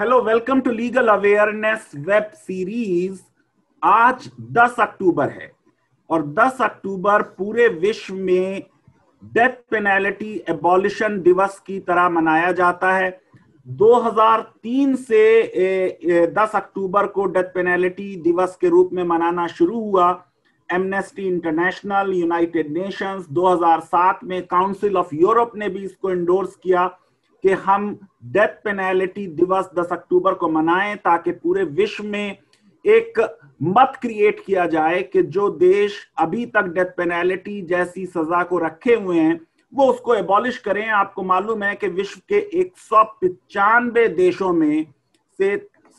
Hello, welcome to legal awareness web series. आज 10 अक्टूबर है और 10 अक्टूबर पूरे विश्व में डेथ पेनल्टी एबॉलिशन दिवस की तरह मनाया जाता है। 2003 से 10 अक्टूबर को डेथ पेनल्टी दिवस के रूप में मनाना शुरू हुआ। एमनेस्टी इंटरनेशनल, यूनाइटेड नेशंस, 2007 में काउंसिल ऑफ यूरोप ने भी इसको इंडोर्स किया कि हम डेथ पेनल्टी दिवस 10 अक्टूबर को मनाएं, ताकि पूरे विश्व में एक मत क्रिएट किया जाए कि जो देश अभी तक डेथ पेनल्टी जैसी सजा को रखे हुए हैं वो उसको एबॉलिश करें। आपको मालूम है कि विश्व के 195 देशों में से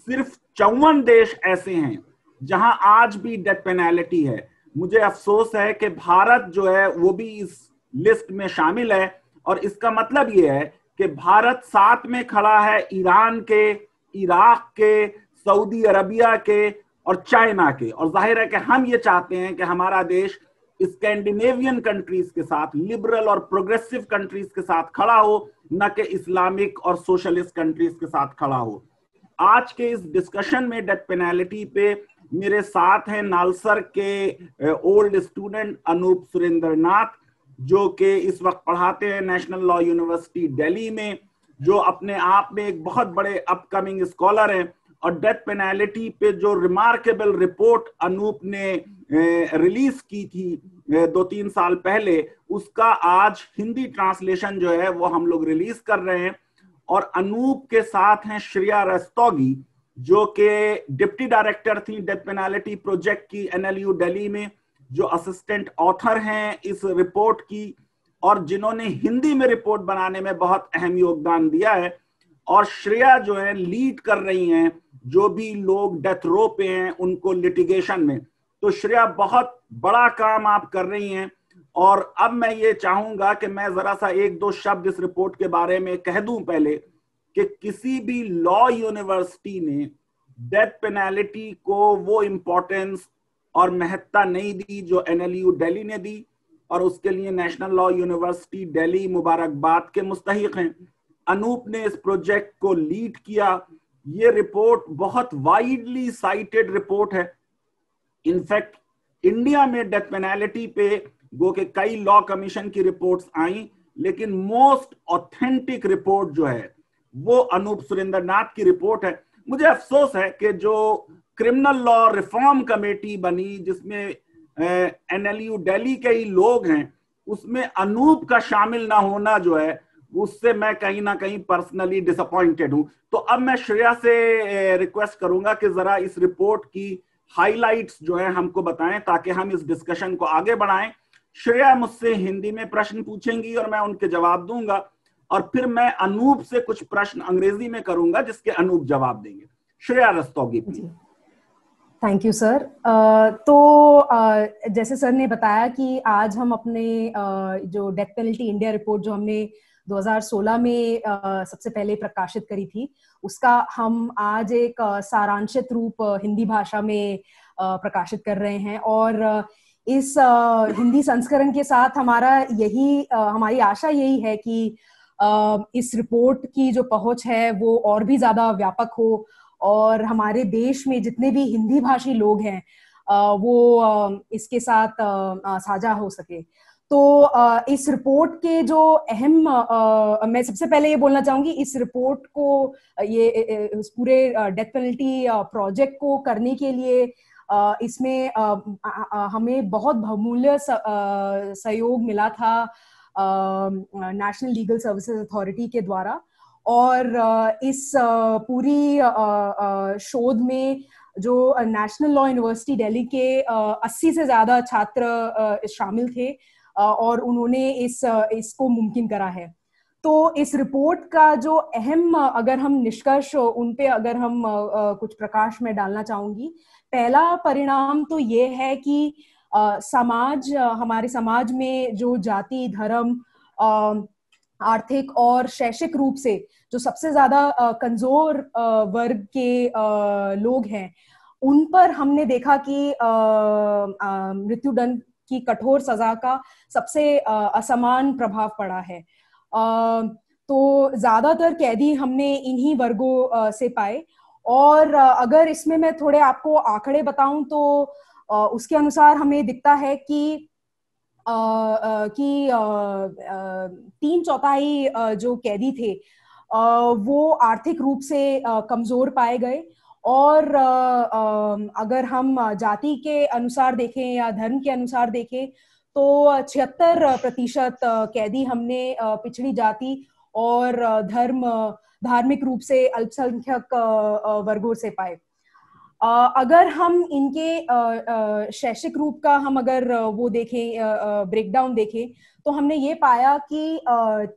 सिर्फ 54 देश ऐसे हैं जहां आज भी डेथ पेनल्टी है। मुझे अफसोस है कि भारत जो है वो भी इस लिस्ट में शामिल है, और इसका मतलब ये है कि भारत साथ में खड़ा है ईरान के, इराक के, सऊदी अरबिया के और चाइना के। और जाहिर है कि हम ये चाहते हैं कि हमारा देश स्कैंडिनेवियन कंट्रीज के साथ, लिबरल और प्रोग्रेसिव कंट्रीज के साथ खड़ा हो, न कि इस्लामिक और सोशलिस्ट कंट्रीज के साथ खड़ा हो। आज के इस डिस्कशन में डेथ पेनल्टी पे मेरे साथ हैं नालसर के ओल्ड स्टूडेंट अनूप सुरेंद्र नाथ, जो कि इस वक्त पढ़ाते हैं नेशनल लॉ यूनिवर्सिटी दिल्ली में, जो अपने आप में एक बहुत बड़े अपकमिंग स्कॉलर हैं। और डेथ पेनल्टी पे जो रिमार्केबल रिपोर्ट अनूप ने रिलीज की थी 2-3 साल पहले, उसका आज हिंदी ट्रांसलेशन जो है वो हम लोग रिलीज कर रहे हैं। और अनूप के साथ हैं श्रेया रस्तोगी, जो कि डिप्टी डायरेक्टर थी डेथ पेनल्टी प्रोजेक्ट की एनएलयू दिल्ली में, जो असिस्टेंट ऑथर हैं इस रिपोर्ट की, और जिन्होंने हिंदी में रिपोर्ट बनाने में बहुत अहम योगदान दिया है। और श्रेया जो है लीड कर रही हैं जो भी लोग डेथ रो पे हैं उनको लिटिगेशन में। तो श्रेया, बहुत बड़ा काम आप कर रही हैं। और अब मैं ये चाहूंगा कि मैं जरा सा 1-2 शब्द इस रिपोर्ट के बारे में कह दूं पहले, कि किसी भी लॉ यूनिवर्सिटी ने डेथ पेनल्टी को वो इंपॉर्टेंस और महत्ता नहीं दी जो एनएलयू दिल्ली ने दी, और उसके लिए नेशनल लॉ यूनिवर्सिटी दिल्ली मुबारकबाद के मुस्तहिक हैं। अनूप ने इस प्रोजेक्ट को लीड किया। ये रिपोर्ट बहुत वाइडली साइटेड रिपोर्ट है। इनफैक्ट इंडिया में डेथ पेनल्टी पे गो के कई लॉ कमीशन की रिपोर्ट्स आई, लेकिन मोस्ट ऑथेंटिक रिपोर्ट जो है वो अनूप सुरेंद्र नाथ की रिपोर्ट है। मुझे अफसोस है कि जो क्रिमिनल लॉ रिफॉर्म कमेटी बनी, जिसमें एनएलयू दिल्ली के ही लोग हैं, उसमें अनूप का शामिल ना होना जो है, उससे मैं कहीं ना कहीं पर्सनली डिसअपॉइंटेड हूं। तो अब मैं श्रेया से रिक्वेस्ट करूंगा कि जरा इस रिपोर्ट की हाइलाइट्स जो है हमको बताएं, ताकि हम इस डिस्कशन को आगे बढ़ाएं। श्रेया मुझसे हिंदी में प्रश्न पूछेंगी और मैं उनके जवाब दूंगा, और फिर मैं अनूप से कुछ प्रश्न अंग्रेजी में करूंगा जिसके अनूप जवाब देंगे। Shreya Rastogi, please. Thank you sir. जैसे सर ने बताया कि आज हम अपने जो डेथ पेनल्टी इंडिया रिपोर्ट जो हमने 2016 में सबसे पहले प्रकाशित करी थी, उसका हम आज एक सारांशित रूप हिंदी भाषा में प्रकाशित कर रहे हैं। और इस हिंदी संस्करण के साथ हमारी आशा यही है कि इस रिपोर्ट की जो पहुंच है वो और भी ज्यादा व्यापक हो, और हमारे देश में जितने भी हिंदी भाषी लोग हैं वो इसके साथ साझा हो सके। तो इस रिपोर्ट के जो अहम मैं सबसे पहले ये बोलना चाहूंगी, इस रिपोर्ट को इस पूरे डेथ पेनल्टी प्रोजेक्ट को करने के लिए इसमें हमें बहुत बहुमूल्य सहयोग मिला था नेशनल लीगल सर्विसेज अथॉरिटी के द्वारा। और इस पूरी शोध में जो नेशनल लॉ यूनिवर्सिटी दिल्ली के 80 से ज्यादा छात्र शामिल थे, और उन्होंने इसको मुमकिन करा है। तो इस रिपोर्ट का जो अहम अगर हम निष्कर्ष उन पे अगर हम कुछ प्रकाश में डालना चाहूंगी, पहला परिणाम तो ये है कि हमारे समाज में जो जाति, धर्म, आर्थिक और शैक्षिक रूप से जो सबसे ज्यादा कमजोर वर्ग के लोग हैं, उन पर हमने देखा कि मृत्युदंड की कठोर सजा का सबसे असमान प्रभाव पड़ा है। तो ज्यादातर कैदी हमने इन्हीं वर्गों से पाए। और अगर इसमें मैं थोड़े आपको आंकड़े बताऊं तो उसके अनुसार हमें दिखता है कि 3/4 जो कैदी थे वो आर्थिक रूप से कमजोर पाए गए। और अगर हम जाति के अनुसार देखें या धर्म के अनुसार देखें तो 76% कैदी हमने पिछड़ी जाति और धार्मिक रूप से अल्पसंख्यक वर्गों से पाए। अगर हम इनके शैक्षिक रूप का हम अगर वो देखें, ब्रेकडाउन देखें, तो हमने ये पाया कि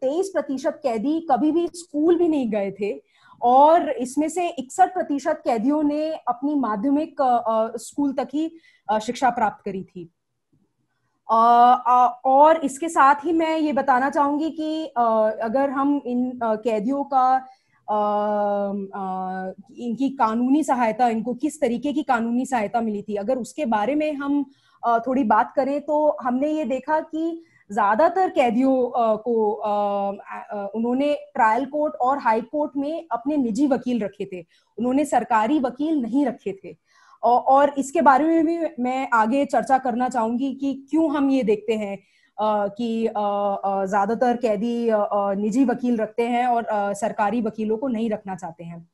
23% कैदी कभी भी स्कूल भी नहीं गए थे और इसमें से 61% कैदियों ने अपनी माध्यमिक स्कूल तक ही शिक्षा प्राप्त करी थी। और इसके साथ ही मैं ये बताना चाहूंगी कि अगर हम इन कैदियों का इनकी कानूनी सहायता, इनको किस तरीके की कानूनी सहायता मिली थी, अगर उसके बारे में हम थोड़ी बात करें तो हमने ये देखा कि ज्यादातर कैदियों को उन्होंने ट्रायल कोर्ट और हाई कोर्ट में अपने निजी वकील रखे थे, उन्होंने सरकारी वकील नहीं रखे थे। और इसके बारे में भी मैं आगे चर्चा करना चाहूंगी कि क्यों हम ये देखते हैं कि ज्यादातर कैदी निजी वकील रखते हैं और सरकारी वकीलों को नहीं रखना चाहते हैं।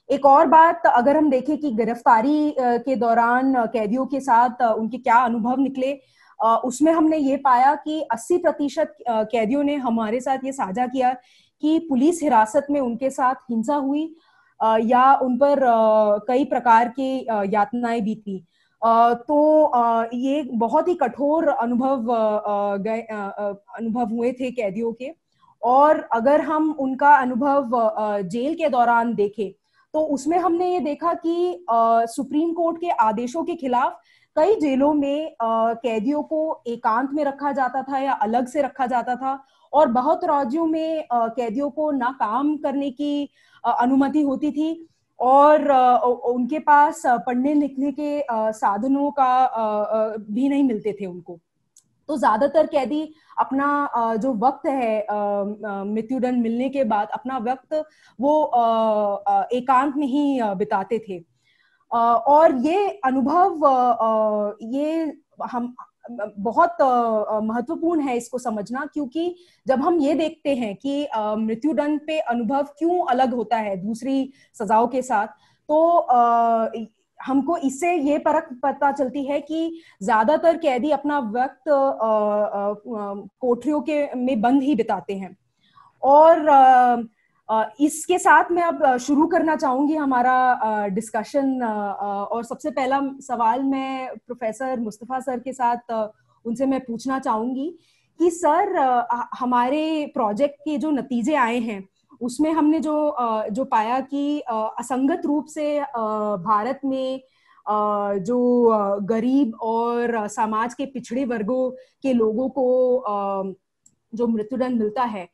एक और बात अगर हम देखें कि गिरफ्तारी के दौरान कैदियों के साथ उनके क्या अनुभव निकले, उसमें हमने ये पाया कि 80% कैदियों ने हमारे साथ ये साझा किया कि पुलिस हिरासत में उनके साथ हिंसा हुई या उन पर कई प्रकार की यातनाएं बीती। तो ये बहुत ही कठोर अनुभव हुए थे कैदियों के। और अगर हम उनका अनुभव जेल के दौरान देखें तो उसमें हमने ये देखा कि सुप्रीम कोर्ट के आदेशों के खिलाफ कई जेलों में कैदियों को एकांत में रखा जाता था या अलग से रखा जाता था, और बहुत राज्यों में कैदियों को ना काम करने की अनुमति होती थी और उनके पास पढ़ने लिखने के साधनों का भी नहीं मिलते थे उनको। तो ज्यादातर कैदी अपना जो वक्त है मृत्युदंड मिलने के बाद अपना वक्त वो एकांत में ही बिताते थे। और ये अनुभव ये हम बहुत महत्वपूर्ण है इसको समझना, क्योंकि जब हम ये देखते हैं कि मृत्युदंड पे अनुभव क्यों अलग होता है दूसरी सजाओं के साथ, तो हमको इससे ये परख पता चलती है कि ज्यादातर कैदी अपना वक्त कोठरियों के में बंद ही बिताते हैं। और इसके साथ मैं अब शुरू करना चाहूंगी हमारा डिस्कशन। और सबसे पहला सवाल मैं प्रोफेसर मुस्तफा सर के साथ उनसे मैं पूछना चाहूंगी कि सर, हमारे प्रोजेक्ट के जो नतीजे आए हैं उसमें हमने जो पाया कि असंगत रूप से भारत में जो गरीब और समाज के पिछड़े वर्गों के लोगों को जो मृत्युदंड मिलता है,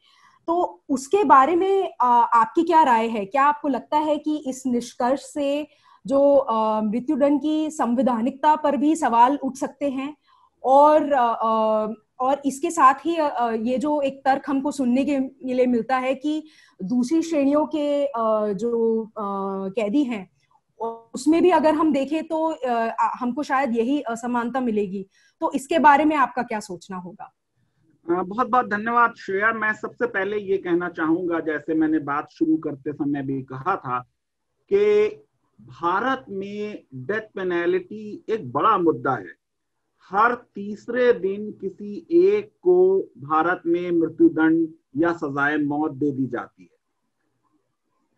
तो उसके बारे में आपकी क्या राय है? क्या आपको लगता है कि इस निष्कर्ष से जो मृत्युदंड की संवैधानिकता पर भी सवाल उठ सकते हैं? और इसके साथ ही ये जो एक तर्क हमको सुनने के लिए मिलता है कि दूसरी श्रेणियों के जो कैदी हैं उसमें भी अगर हम देखें तो हमको शायद यही असमानता मिलेगी। तो इसके बारे में आपका क्या सोचना होगा? बहुत बहुत धन्यवाद श्रेया। मैं सबसे पहले ये कहना चाहूंगा, जैसे मैंने बात शुरू करते समय भी कहा था, कि भारत में डेथ पेनल्टी एक बड़ा मुद्दा है। हर तीसरे दिन किसी एक को भारत में मृत्युदंड या सजाए मौत दे दी जाती है।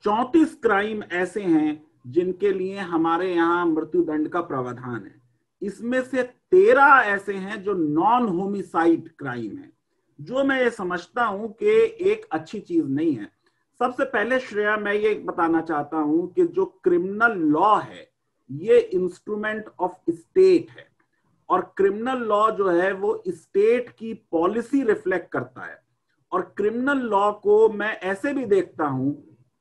34 क्राइम ऐसे हैं जिनके लिए हमारे यहाँ मृत्युदंड का प्रावधान है। इसमें से 13 ऐसे हैं जो नॉन होमिसाइड क्राइम है, जो मैं ये समझता हूं कि एक अच्छी चीज नहीं है। सबसे पहले श्रेया, मैं ये बताना चाहता हूं कि जो क्रिमिनल लॉ है ये इंस्ट्रूमेंट ऑफ स्टेट है, और क्रिमिनल लॉ जो है वो स्टेट की पॉलिसी रिफ्लेक्ट करता है। और क्रिमिनल लॉ को मैं ऐसे भी देखता हूं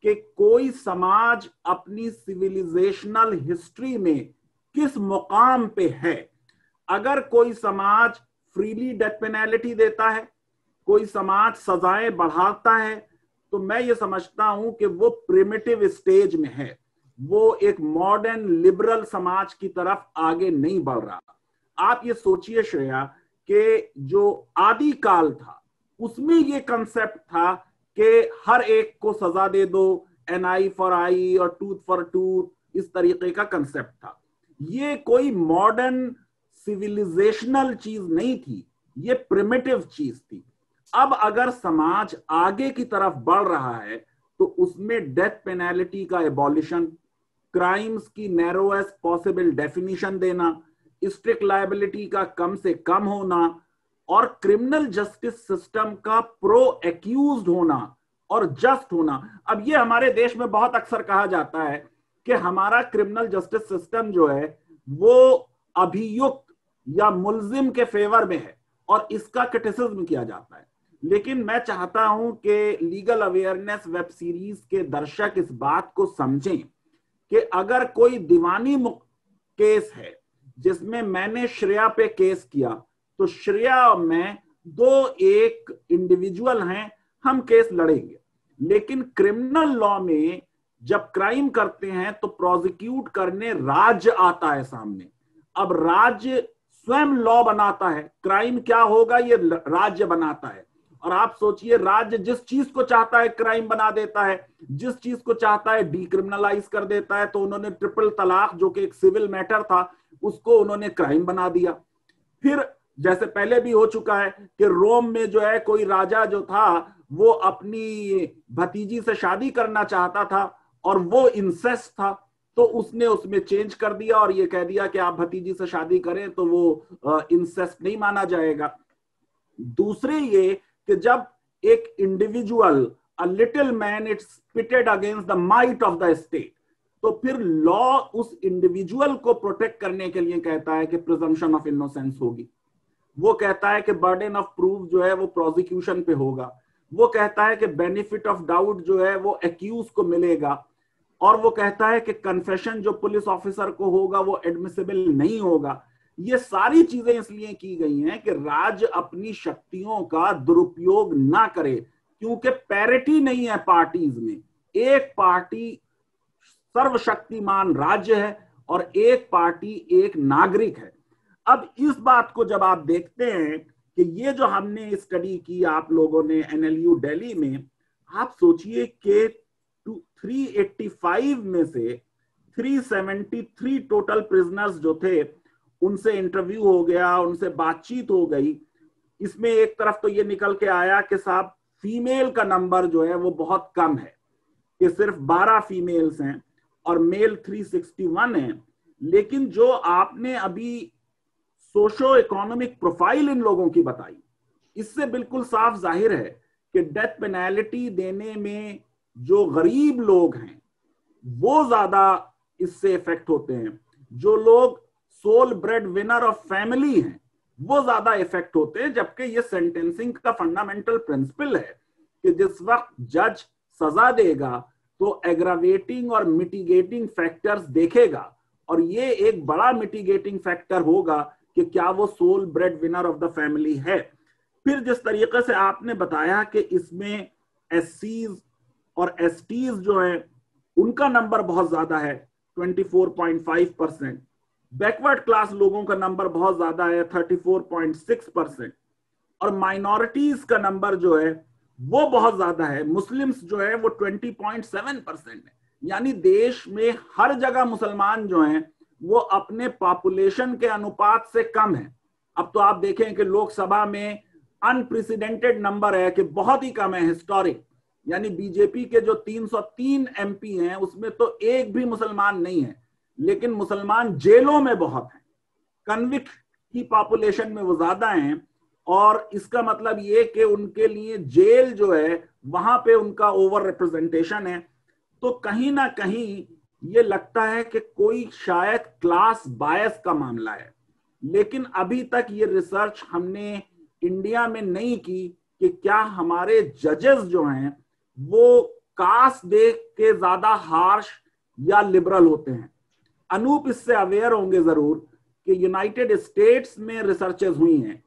कि कोई समाज अपनी सिविलाइजेशनल हिस्ट्री में किस मुकाम पे है। अगर कोई समाज फ्रीली डेथ पेनल्टी देता है, कोई समाज सजाएं बढ़ाता है, तो मैं ये समझता हूं कि वो प्रिमिटिव स्टेज में है, वो एक मॉडर्न लिबरल समाज की तरफ आगे नहीं बढ़ रहा। आप ये सोचिए श्रेया कि जो आदि काल था उसमें ये कंसेप्ट था कि हर एक को सजा दे दो, एन आई फॉर आई और टूथ फॉर टूथ, इस तरीके का कंसेप्ट था। ये कोई मॉडर्न सिविलाइजेशनल चीज नहीं थी, ये प्रिमिटिव चीज थी। अब अगर समाज आगे की तरफ बढ़ रहा है तो उसमें डेथ पेनल्टी का एबॉलिशन, क्राइम्स की नैरोएस्ट पॉसिबल डेफिनेशन देना, स्ट्रिक्ट लायबिलिटी का कम से कम होना और क्रिमिनल जस्टिस सिस्टम का प्रो एक्यूज्ड होना और जस्ट होना। अब ये हमारे देश में बहुत अक्सर कहा जाता है कि हमारा क्रिमिनल जस्टिस सिस्टम जो है वो अभियुक्त या मुल्जिम के फेवर में है और इसका क्रिटिसिज्म किया जाता है। लेकिन मैं चाहता हूं कि लीगल अवेयरनेस वेब सीरीज के दर्शक इस बात को समझें कि अगर कोई दीवानी केस है जिसमें मैंने श्रेया पे केस किया, तो श्रेया और मैं दो एक इंडिविजुअल हैं, हम केस लड़ेंगे। लेकिन क्रिमिनल लॉ में जब क्राइम करते हैं तो प्रोसिक्यूट करने राज्य आता है सामने। अब राज्य स्वयं लॉ बनाता है, क्राइम क्या होगा ये राज्य बनाता है। और आप सोचिए, राज्य जिस चीज को चाहता है क्राइम बना देता है, जिस चीज को चाहता है डीक्रिमिनलाइज कर देता है। तो उन्होंने ट्रिपल तलाक जो कि एक सिविल मैटर था उसको उन्होंने क्राइम बना दिया। फिर जैसे पहले भी हो चुका है कि रोम में जो है कोई राजा जो था वो अपनी भतीजी से शादी करना चाहता था और वो इंसेस्ट था, तो उसने उसमें चेंज कर दिया और ये कह दिया कि आप भतीजी से शादी करें तो वो इंसेस्ट नहीं माना जाएगा। दूसरे ये कि जब एक individual, a little man, it's pitted against the might of the state, तो फिर लॉ उस इंडिविजुअल को प्रोटेक्ट करने के लिए कहता है कि प्रिजम्पशन ऑफ इनोसेंस होगी। वो कहता है कि बर्डन ऑफ प्रूफ जो है वो प्रोसिक्यूशन पे होगा। वो कहता है कि बेनिफिट ऑफ डाउट जो है वो एक्यूज को मिलेगा। और वो कहता है कि कन्फेशन जो पुलिस ऑफिसर को होगा वो एडमिसिबल नहीं होगा। ये सारी चीजें इसलिए की गई हैं कि राज्य अपनी शक्तियों का दुरुपयोग ना करे, क्योंकि पैरिटी नहीं है पार्टीज में। एक पार्टी सर्वशक्तिमान राज्य है और एक पार्टी एक नागरिक है। अब इस बात को जब आप देखते हैं कि ये जो हमने स्टडी की आप लोगों ने एनएलयू दिल्ली में, आप सोचिए कि 385 में से 373 टोटल प्रिजनर्स जो थे उनसे इंटरव्यू हो गया, उनसे बातचीत हो गई। इसमें एक तरफ तो ये निकल के आया कि साहब फीमेल का नंबर जो है वो बहुत कम है, कि सिर्फ 12 फीमेल्स हैं और मेल 361 है। लेकिन जो आपने अभी सोशो इकोनॉमिक प्रोफाइल इन लोगों की बताई, इससे बिल्कुल साफ जाहिर है कि डेथ पेनल्टी देने में जो गरीब लोग हैं वो ज्यादा इससे इफेक्ट होते हैं। जो लोग sole breadwinner of family हैं वो ज्यादा इफेक्ट होते हैं। जबकि ये सेंटेंसिंग का फंडामेंटल प्रिंसिपल है कि जिस वक्त जज सजा देगा तो एग्रावेटिंग और मिटिगेटिंग फैक्टर्स देखेगा, और ये एक बड़ा मिटिगेटिंग फैक्टर होगा कि क्या वो sole breadwinner of the family है। फिर जिस तरीके से आपने बताया कि इसमें एससीज और एसटीज जो है उनका नंबर बहुत ज्यादा है 24.5%, बैकवर्ड क्लास लोगों का नंबर बहुत ज्यादा है 34.6%, और माइनॉरिटीज का नंबर जो है वो बहुत ज्यादा है, मुस्लिम्स जो है वो 20.7% है। यानी देश में हर जगह मुसलमान जो हैं वो अपने पॉपुलेशन के अनुपात से कम है। अब तो आप देखें कि लोकसभा में अनप्रेसिडेंटेड नंबर है कि बहुत ही कम है, हिस्टोरिक। यानी बीजेपी के जो 303 एमपी हैं उसमें तो एक भी मुसलमान नहीं है, लेकिन मुसलमान जेलों में बहुत हैं, कन्विक्ट की पॉपुलेशन में वो ज्यादा हैं। और इसका मतलब ये कि उनके लिए जेल जो है वहां पे उनका ओवर रिप्रेजेंटेशन है। तो कहीं ना कहीं ये लगता है कि कोई शायद क्लास बायस का मामला है। लेकिन अभी तक ये रिसर्च हमने इंडिया में नहीं की कि क्या हमारे जजेस जो हैं वो कास्ट देख के ज्यादा हार्श या लिबरल होते हैं। अनूप इससे अवेयर होंगे जरूर कि यूनाइटेड स्टेट्स में रिसर्चेस हुई हैं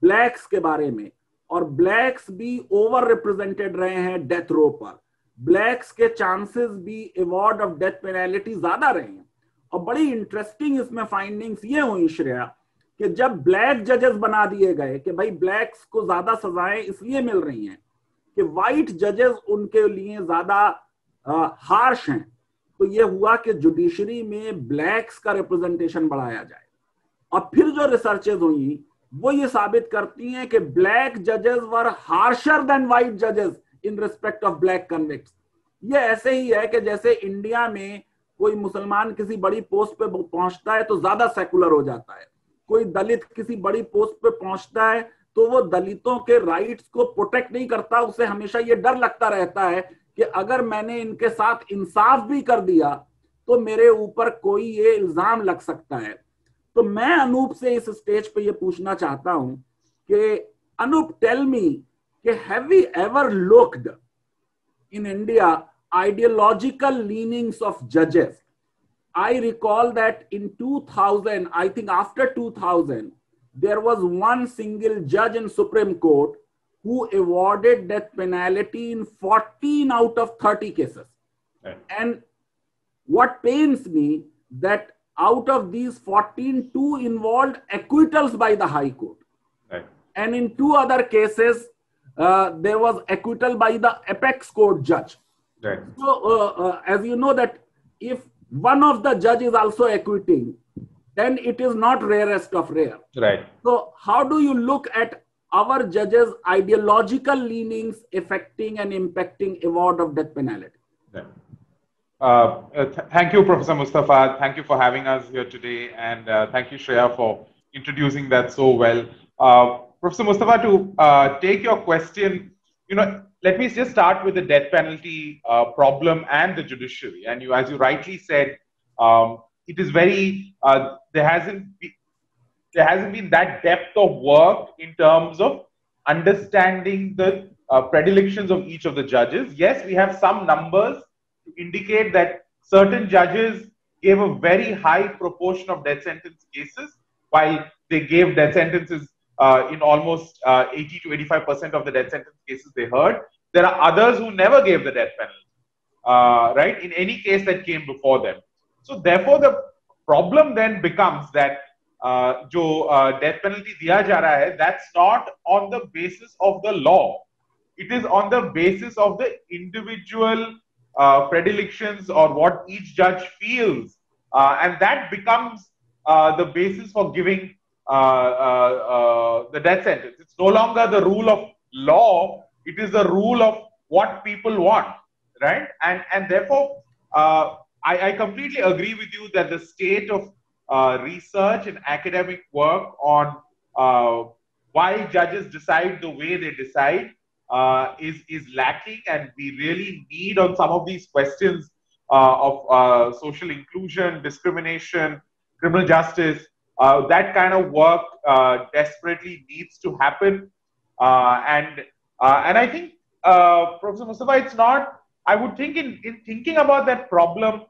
ब्लैक्स के बारे में, और ब्लैक्स भी ओवर रिप्रेजेंटेड रहे हैं डेथ रो पर, ब्लैक्स के चांसेस भी अवॉर्ड ऑफ डेथ पेनल्टी ज्यादा रहे हैं। और बड़ी इंटरेस्टिंग इसमें फाइंडिंग्स ये हुई श्रेया कि जब ब्लैक जजेस बना दिए गए कि भाई ब्लैक्स को ज्यादा सजाएं इसलिए मिल रही हैं कि वाइट जजेस उनके लिए ज्यादा हार्श हैं, तो ये हुआ कि जुडिशरी में ब्लैक्स का रिप्रेजेंटेशन बढ़ाया जाए। और फिर जो रिसर्चेज हुई वो ये साबित करती हैं कि ब्लैक जजेस वर हार्शर देन वाइट जजेस in respect of black convicts. ये ऐसे ही है कि जैसे इंडिया में कोई मुसलमान किसी बड़ी पोस्ट पे पहुंचता है तो ज्यादा सेकुलर हो जाता है, कोई दलित किसी बड़ी पोस्ट पे पहुंचता है तो वो दलितों के राइट्स को प्रोटेक्ट नहीं करता, उसे हमेशा ये डर लगता रहता है कि अगर मैंने इनके साथ इंसाफ भी कर दिया तो मेरे ऊपर कोई ये इल्जाम लग सकता है। तो मैं अनूप से इस स्टेज पे ये पूछना चाहता हूं कि अनूप, टेल मी कि have we ever looked in India ideological leanings of judges? I recall that in 2000, I think after 2000, there was one single judge in Supreme Court who awarded death penalty in 14 out of 30 cases. Right. And what pains me that out of these 14, 2 involved acquittals by the High Court. Right. And in 2 other cases, there was acquittal by the apex court judge. Right. So, as you know that if one of the judge is also acquitting, then it is not rarest of rare. Right. So, how do you look at our judges' ideological leanings affecting and impacting award of death penalty? Right. Thank you, Professor Mustafa. Thank you for having us here today, and thank you, Shreya, for introducing that so well. Professor Mustafa, to take your question, let me just start with the death penalty problem and the judiciary. And as you rightly said, it is very there hasn't been that depth of work in terms of understanding the predilections of each of the judges. Yes, we have some numbers to indicate that certain judges gave a very high proportion of death sentence cases, while they gave death sentences in almost 80 to 85% of the death sentence cases they heard. There are others who never gave the death penalty, right, in any case that came before them. So therefore, the problem then becomes that जो death penalty दिया जा रहा है, that's not on the basis of the law. It is on the basis of the individual predilections or what each judge feels, and that becomes the basis for giving the death sentence. It's no longer the rule of law, it is the rule of what people want, right? And therefore, I completely agree with you that the state of research and academic work on why judges decide the way they decide is lacking, and we really need on some of these questions of social inclusion, discrimination, criminal justice. That kind of work desperately needs to happen, and I think, Professor Mustafa, it's not. I would think in thinking about that problem,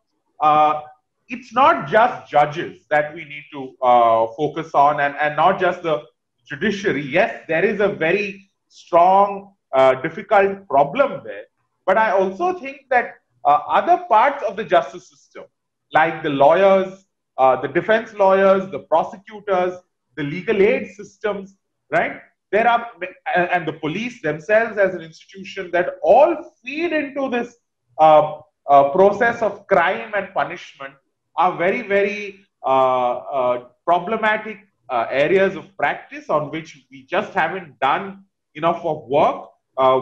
it's not just judges that we need to focus on, and not just the judiciary. Yes, there is a very strong, difficult problem there, but I also think that other parts of the justice system, like the lawyers, the defense lawyers, the prosecutors, the legal aid systems, right? There are, and the police themselves as an institution, that all feed into this process of crime and punishment, are very, very problematic areas of practice on which we just haven't done enough of work.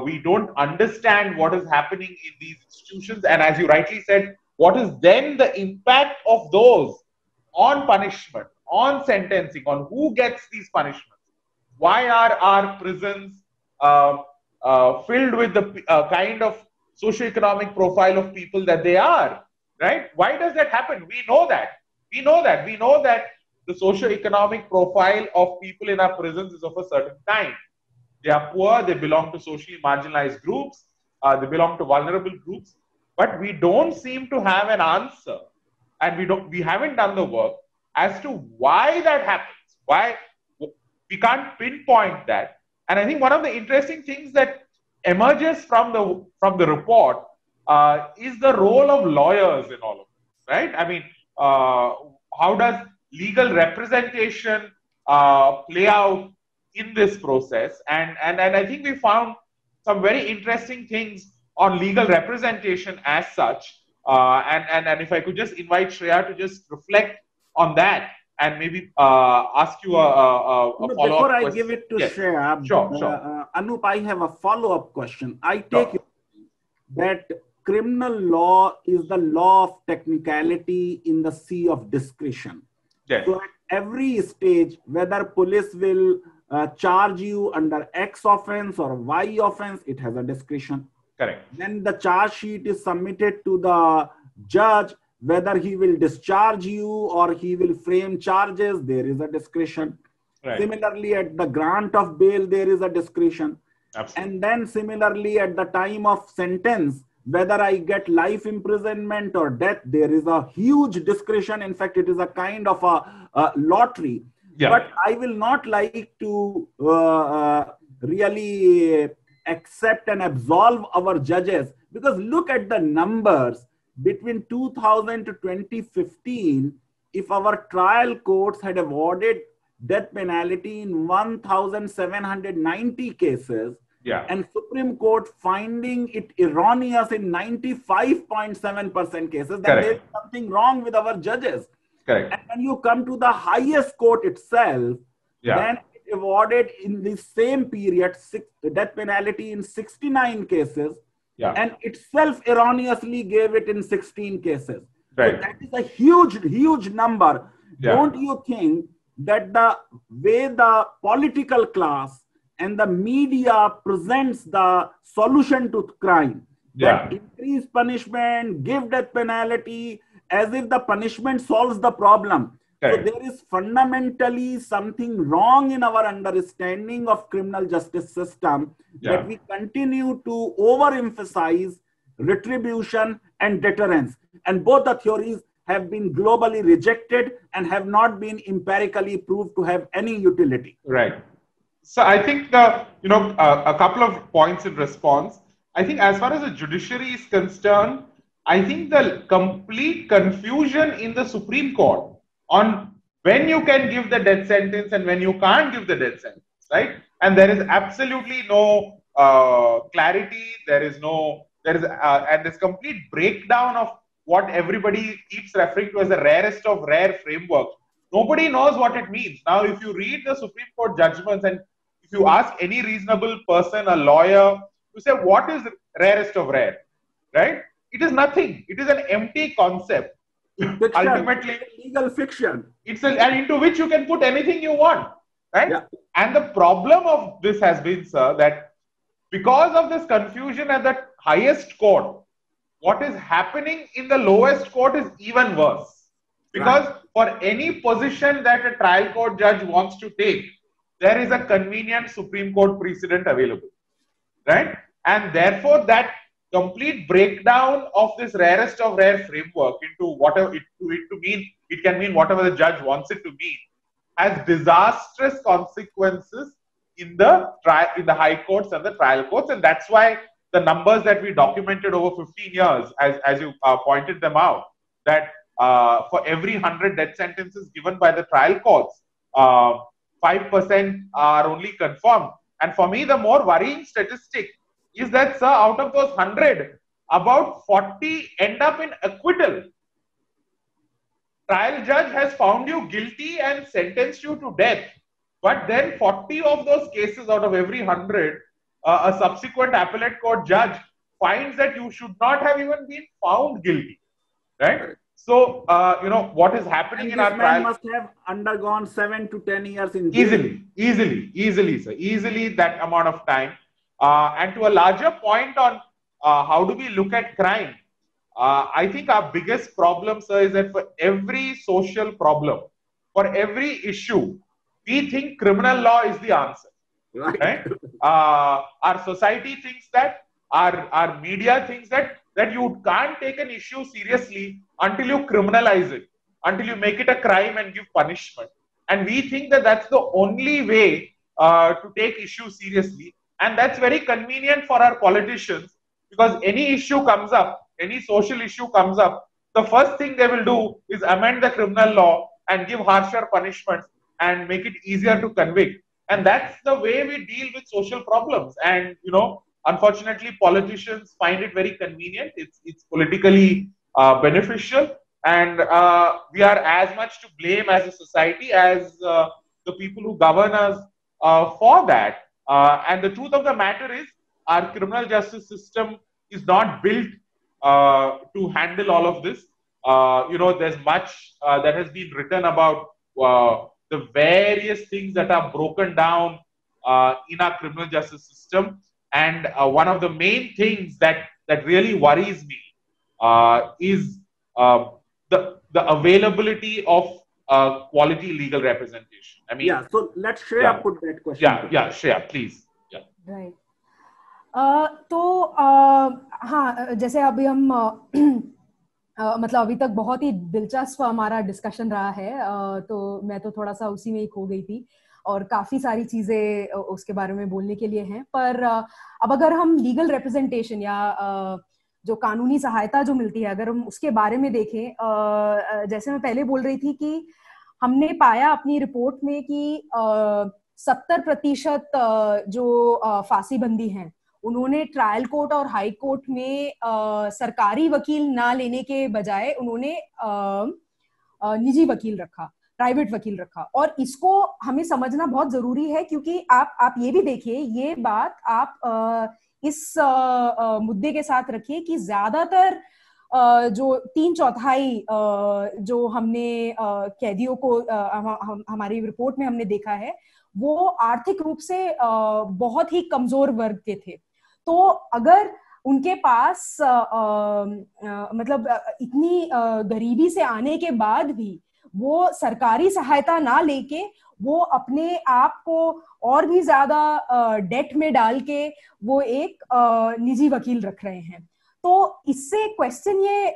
We don't understand what is happening in these institutions, and as you rightly said, what is then the impact of those on punishment, on sentencing, on who gets these punishments. Why are our prisons filled with the kind of socioeconomic profile of people that they are, right? Why does that happen? We know that. We know that the socioeconomic profile of people in our prisons is of a certain kind. They are poor, they belong to socially marginalized groups, they belong to vulnerable groups, but we don't seem to have an answer, and we haven't done the work as to why that happens. Why we can't pinpoint that, And I think one of the interesting things that emerges from the report is the role of lawyers in all of this, right? I mean, how does legal representation play out in this process? And I think we found some very interesting things on legal representation as such. And if I could just invite Shreya to just reflect on that and maybe ask you a follow-up question. Before I give it to Shreya, sure. Anup, I have a follow-up question. I take it that criminal law is the law of technicality in the sea of discretion. Yes. So at every stage, whether police will charge you under X offense or Y offense, it has a discretion. Correct. Then the charge sheet is submitted to the judge, whether he will discharge you or he will frame charges, there is a discretion. Right. Similarly, at the grant of bail, there is a discretion. Absolutely. And then similarly, at the time of sentence, whether I get life imprisonment or death, there is a huge discretion. In fact, it is a kind of a lottery. Yeah. But I will not like to really accept and absolve our judges, because look at the numbers. Between 2000 to 2015, if our trial courts had awarded death penalty in 1,790 cases, and Supreme Court finding it erroneous in 95.7% cases, then there is something wrong with our judges. Correct. And when you come to the highest court itself, then it awarded in the same period death penalty in 69 cases, and itself erroneously gave it in 16 cases. Right. So that is a huge number. Don't you think that the way the political class and the media presents the solution to crime, that increase punishment, give death penalty, as if the punishment solves the problem. So there is fundamentally something wrong in our understanding of criminal justice system, that we continue to overemphasize retribution and deterrence. And both the theories have been globally rejected and have not been empirically proved to have any utility. Right. So I think a couple of points in response. I think as far as the judiciary is concerned, I think the complete confusion in the Supreme Court on when you can give the death sentence and when you can't give the death sentence, right? And there is absolutely no clarity. And this complete breakdown of what everybody keeps referring to as the rarest of rare framework. Nobody knows what it means. Now, if you read the Supreme Court judgments and if you ask any reasonable person, a lawyer, to say what is rarest of rare, right? It is nothing. It is an empty concept. Fiction. Ultimately, legal fiction. And into which you can put anything you want, right? Yeah. And the problem of this has been, sir, that because of this confusion at the highest court, what is happening in the lowest court is even worse. Because for any position that a trial court judge wants to take, there is a convenient Supreme Court precedent available, right? And therefore, that complete breakdown of this rarest of rare framework into whatever it can mean whatever the judge wants it to mean, has disastrous consequences in the high courts and the trial courts. And that's why the numbers that we documented over 15 years, as you pointed them out, that for every 100 death sentences given by the trial courts, 5% are only confirmed. And for me, the more worrying statistic is that, sir, out of those 100, about 40 end up in acquittal. Trial judge has found you guilty and sentenced you to death. But then 40 of those cases out of every 100, a subsequent appellate court judge finds that you should not have even been found guilty. Right? So, what is happening in our trial must have undergone 7 to 10 years in jail. Easily, sir. Easily that amount of time. And to a larger point on how do we look at crime, I think our biggest problem, sir, is that for every social problem, for every issue, we think criminal law is the answer. Right? Our society thinks that, our media thinks that you can't take an issue seriously until you criminalize it, until you make it a crime and give punishment. And we think that that's the only way to take issues seriously. And that's very convenient for our politicians, because any issue comes up, any social issue comes up, the first thing they will do is amend the criminal law and give harsher punishments and make it easier to convict. And that's the way we deal with social problems. And, you know, unfortunately, politicians find it very convenient. It's politically beneficial. And we are as much to blame as a society as the people who govern us for that. And the truth of the matter is, our criminal justice system is not built to handle all of this. You know, there's much that has been written about the various things that are broken down in our criminal justice system. And one of the main things that really worries me is the availability of quality legal representation. I mean, yeah. So let Shreya put that question. Yeah, Shreya, please. Yeah. Right. तो हाँ, जैसे अभी हम मतलब अभी तक बहुत ही दिलचस्प हमारा डिस्कशन रहा है, तो मैं तो थोड़ा सा उसी में ही खो गई थी और काफी सारी चीजें उसके बारे में बोलने के लिए हैं. पर अब अगर हम लीगल रिप्रेजेंटेशन या जो कानूनी सहायता जो मिलती है, अगर हम उसके बारे में देखें, जैसे मैं पहले बोल रही थी कि हमने पाया अपनी रिपोर्ट में कि 70% जो फांसी बंदी हैं, उन्होंने ट्रायल कोर्ट और हाई कोर्ट में सरकारी वकील ना लेने के बजाय उन्होंने निजी वकील रखा, प्राइवेट वकील रखा. और इसको हमें समझना बहुत जरूरी है, क्योंकि आप ये भी देखिए, ये बात आप इस मुद्दे के साथ रखिए कि ज्यादातर जो 3/4 जो हमने कैदियों को हमारी रिपोर्ट में हमने देखा है, वो आर्थिक रूप से बहुत ही कमजोर वर्ग के थे. तो अगर उनके पास मतलब इतनी गरीबी से आने के बाद भी वो सरकारी सहायता ना लेके वो अपने आप को और भी ज्यादा डेट में डाल के वो एक निजी वकील रख रहे हैं, तो इससे क्वेश्चन ये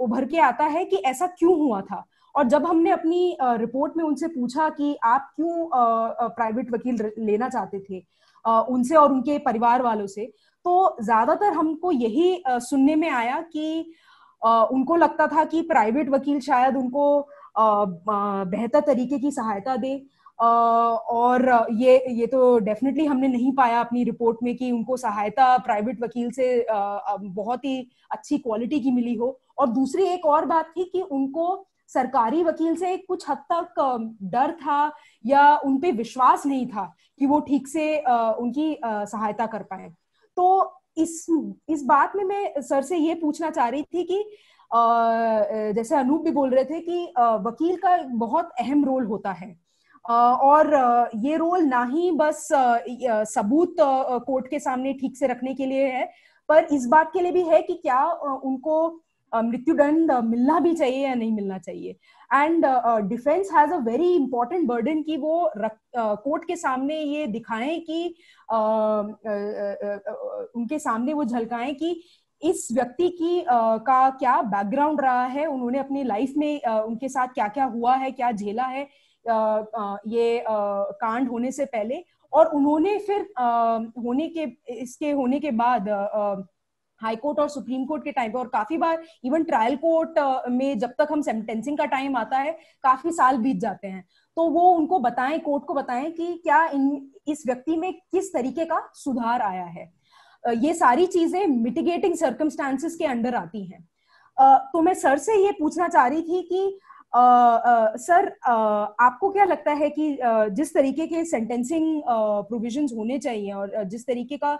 उभर के आता है कि ऐसा क्यों हुआ था. और जब हमने अपनी रिपोर्ट में उनसे पूछा कि आप क्यों प्राइवेट वकील लेना चाहते थे उनसे और उनके परिवार वालों से, तो ज्यादातर हमको यही सुनने में आया कि उनको लगता था कि प्राइवेट वकील शायद उनको बेहतर तरीके की सहायता दे. और ये तो डेफिनेटली हमने नहीं पाया अपनी रिपोर्ट में कि उनको सहायता प्राइवेट वकील से बहुत ही अच्छी क्वालिटी की मिली हो. और दूसरी एक और बात थी कि उनको सरकारी वकील से कुछ हद तक डर था या उन पे विश्वास नहीं था कि वो ठीक से उनकी सहायता कर पाए. तो इस बात में मैं सर से ये पूछना चाह रही थी कि जैसे अनूप भी बोल रहे थे कि वकील का बहुत अहम रोल होता है, और ये रोल ना ही बस सबूत कोर्ट के सामने ठीक से रखने के लिए है, पर इस बात के लिए भी है कि क्या उनको मृत्युदंड मिलना भी चाहिए या नहीं मिलना चाहिए. And defence has a very important burden कि वो कोर्ट के सामने ये दिखाएं कि उनके सामने वो झलकाएं कि इस व्यक्ति की का क्या बैकग्राउंड रहा है, उन्होंने अपनी लाइफ में उनके साथ क्या क्या हुआ है, क्या झेला है ये कांड होने से पहले, और उन्होंने फिर इसके होने के बाद हाई कोर्ट और सुप्रीम कोर्ट के टाइम पे, और काफी बार इवन ट्रायल कोर्ट में जब तक हम सेंटेंसिंग का टाइम आता है काफी साल बीत जाते हैं, तो वो उनको बताएं, कोर्ट को बताएं कि क्या इस व्यक्ति में किस तरीके का सुधार आया है. ये सारी चीजें मिटिगेटिंग सर्कमस्टांसेस के अंडर आती हैं. तो मैं सर से ये पूछना चाह रही थी कि सर आपको क्या लगता है कि जिस तरीके के सेंटेंसिंग प्रोविजंस होने चाहिए और जिस तरीके का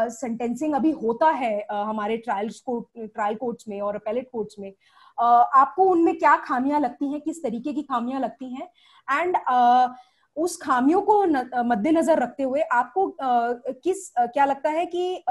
सेंटेंसिंग अभी होता है हमारे ट्रायल कोर्ट्स में और अपेलेट कोर्ट्स में, आपको उनमें क्या खामियां लगती हैं, किस तरीके की खामियां लगती हैं, एंड उस खामियों को मद्देनजर रखते हुए आपको क्या लगता है कि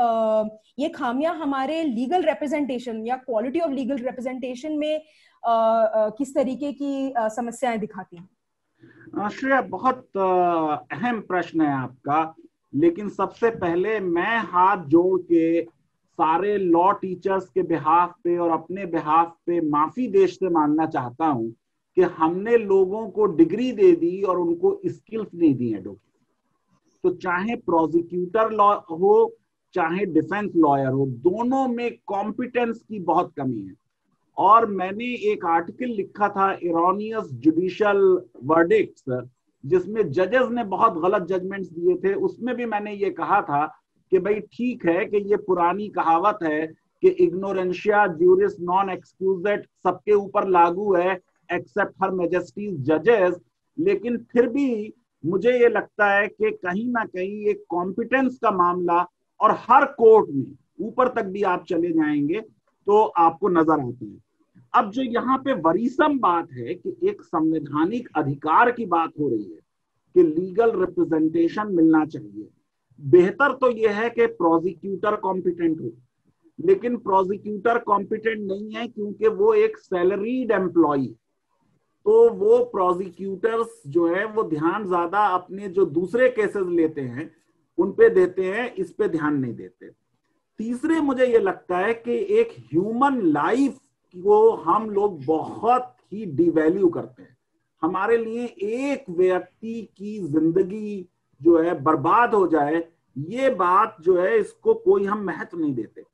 ये खामियां हमारे लीगल रिप्रेजेंटेशन या क्वालिटी ऑफ लीगल रिप्रेजेंटेशन में किस तरीके की समस्याएं दिखाती हैं? श्रेया, बहुत अहम प्रश्न है आपका, लेकिन सबसे पहले मैं हाथ जोड़ के सारे लॉ टीचर्स के बिहाफ पे और अपने बिहाफ पे माफी देश से मांगना चाहता हूं कि हमने लोगों को डिग्री दे दी और उनको स्किल्स नहीं दी है. तो चाहे प्रोसिक्यूटर लॉ हो चाहे डिफेंस लॉयर हो, दोनों में कॉम्पिटेंस की बहुत कमी है। और मैंने एक आर्टिकल लिखा था इरोनियस जुडिशियल वर्डिक्ट्स, जिसमें जजेस ने बहुत गलत जजमेंट्स दिए थे। उसमें भी मैंने ये कहा था कि भाई ठीक है कि ये पुरानी कहावत है कि इग्नोरेंशिया ज्यूरिस नॉन एक्सक्यूजेड सबके ऊपर लागू है एक्सेप्ट हर मैजेस्टीज जजेस, लेकिन फिर भी मुझे ये लगता है कि कहीं ना कहीं एक कॉम्पिटेंस का मामला, और हर कोर्ट में ऊपर तक भी आप चले जाएंगे तो आपको नजर आते हैं। अब जो यहाँ पे वरीसम बात है कि एक संवैधानिक अधिकार की बात हो रही है कि लीगल रिप्रेजेंटेशन मिलना चाहिए। बेहतर तो यह है कि प्रोसिक्यूटर कॉम्पिटेंट हो, लेकिन प्रोसिक्यूटर कॉम्पिटेंट नहीं है क्योंकि वो एक सैलरीड एम्प्लॉय, तो वो प्रोसिक्यूटर्स जो है वो ध्यान ज्यादा अपने जो दूसरे केसेस लेते हैं उन पे देते हैं, इस पे ध्यान नहीं देते। तीसरे मुझे ये लगता है कि एक ह्यूमन लाइफ को हम लोग बहुत ही डिवैल्यू करते हैं। हमारे लिए एक व्यक्ति की जिंदगी जो है बर्बाद हो जाए, ये बात जो है इसको कोई हम महत्व नहीं देते।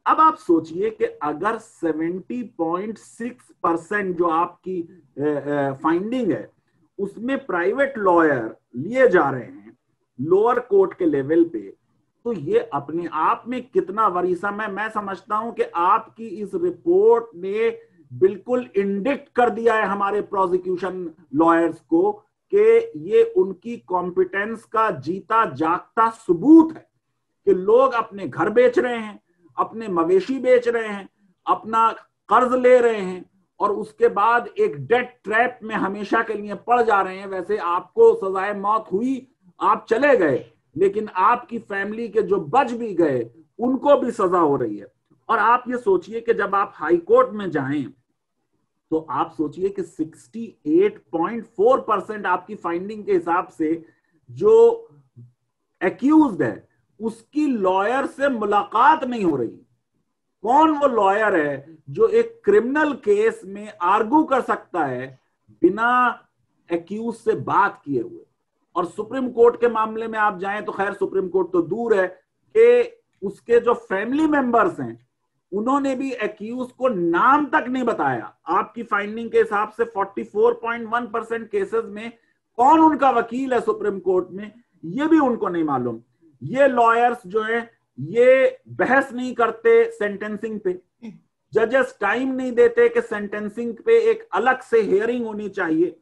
अब आप सोचिए कि अगर 70.6% जो आपकी फाइंडिंग है उसमें प्राइवेट लॉयर लिए जा रहे हैं लोअर कोर्ट के लेवल पे, तो ये अपने आप में कितना वरीसम है। मैं समझता हूं कि आपकी इस रिपोर्ट ने बिल्कुल इंडिक्ट कर दिया है हमारे प्रोसिक्यूशन लॉयर्स को कि ये उनकी कॉम्पिटेंस का जीता जागता सबूत है कि लोग अपने घर बेच रहे हैं, अपने मवेशी बेच रहे हैं, अपना कर्ज ले रहे हैं और उसके बाद एक डेट ट्रैप में हमेशा के लिए पड़ जा रहे हैं। वैसे आपको सजाए मौत हुई, आप चले गए, लेकिन आपकी फैमिली के जो बच भी गए उनको भी सजा हो रही है। और आप ये सोचिए कि जब आप हाई कोर्ट में जाएं तो आप सोचिए कि 68.4% आपकी फाइंडिंग के हिसाब से जो एक्यूज्ड है उसकी लॉयर से मुलाकात नहीं हो रही। कौन वो लॉयर है जो एक क्रिमिनल केस में आर्गू कर सकता है बिना एक्यूज से बात किए हुए? और सुप्रीम कोर्ट के मामले में आप जाएं तो खैर सुप्रीम कोर्ट तो दूर है कि उसके जो फैमिली मेंबर्स हैं उन्होंने भी एक्यूज को नाम तक नहीं बताया। आपकी फाइंडिंग के हिसाब से 44.1% केसेस में कौन उनका वकील है सुप्रीम कोर्ट में, ये भी उनको नहीं मालूम। ये लॉयर्स जो है ये बहस नहीं करते सेंटेंसिंग पे, जजेस टाइम नहीं देते कि सेंटेंसिंग पे एक अलग से हियरिंग होनी चाहिए,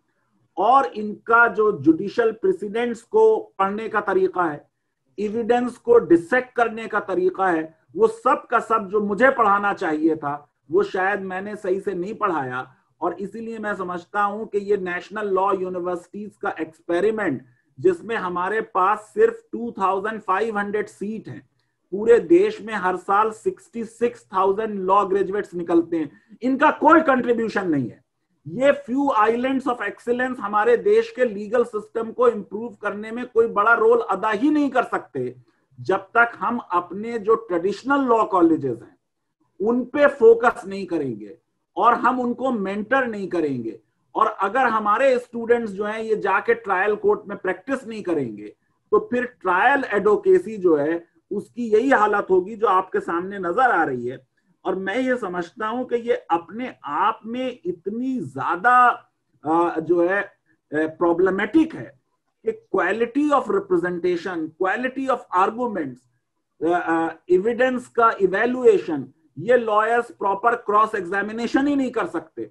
और इनका जो जुडिशियल प्रेसिडेंट्स को पढ़ने का तरीका है, एविडेंस को डिसेक्ट करने का तरीका है, वो सब का सब जो मुझे पढ़ाना चाहिए था वो शायद मैंने सही से नहीं पढ़ाया। और इसीलिए मैं समझता हूं कि ये नेशनल लॉ यूनिवर्सिटीज का एक्सपेरिमेंट, जिसमें हमारे पास सिर्फ 2500 सीट हैं, पूरे देश में हर साल 66,000 लॉ ग्रेजुएट्स निकलते हैं, इनका कोई कंट्रीब्यूशन नहीं है। ये फ्यू आइलैंड्स ऑफ एक्सीलेंस हमारे देश के लीगल सिस्टम को इंप्रूव करने में कोई बड़ा रोल अदा ही नहीं कर सकते जब तक हम अपने जो ट्रेडिशनल लॉ कॉलेजेस हैं उन पे फोकस नहीं करेंगे और हम उनको मेंटर नहीं करेंगे। और अगर हमारे स्टूडेंट्स जो हैं ये जाके ट्रायल कोर्ट में प्रैक्टिस नहीं करेंगे तो फिर ट्रायल एडवोकेसी जो है उसकी यही हालत होगी जो आपके सामने नजर आ रही है। और मैं ये समझता हूं कि ये अपने आप में इतनी ज्यादा जो है प्रॉब्लमेटिक है कि quality of representation, quality of arguments, evidence का इवैल्यूएशन, ये लॉयर्स प्रॉपर क्रॉस एग्जामिनेशन ही नहीं कर सकते।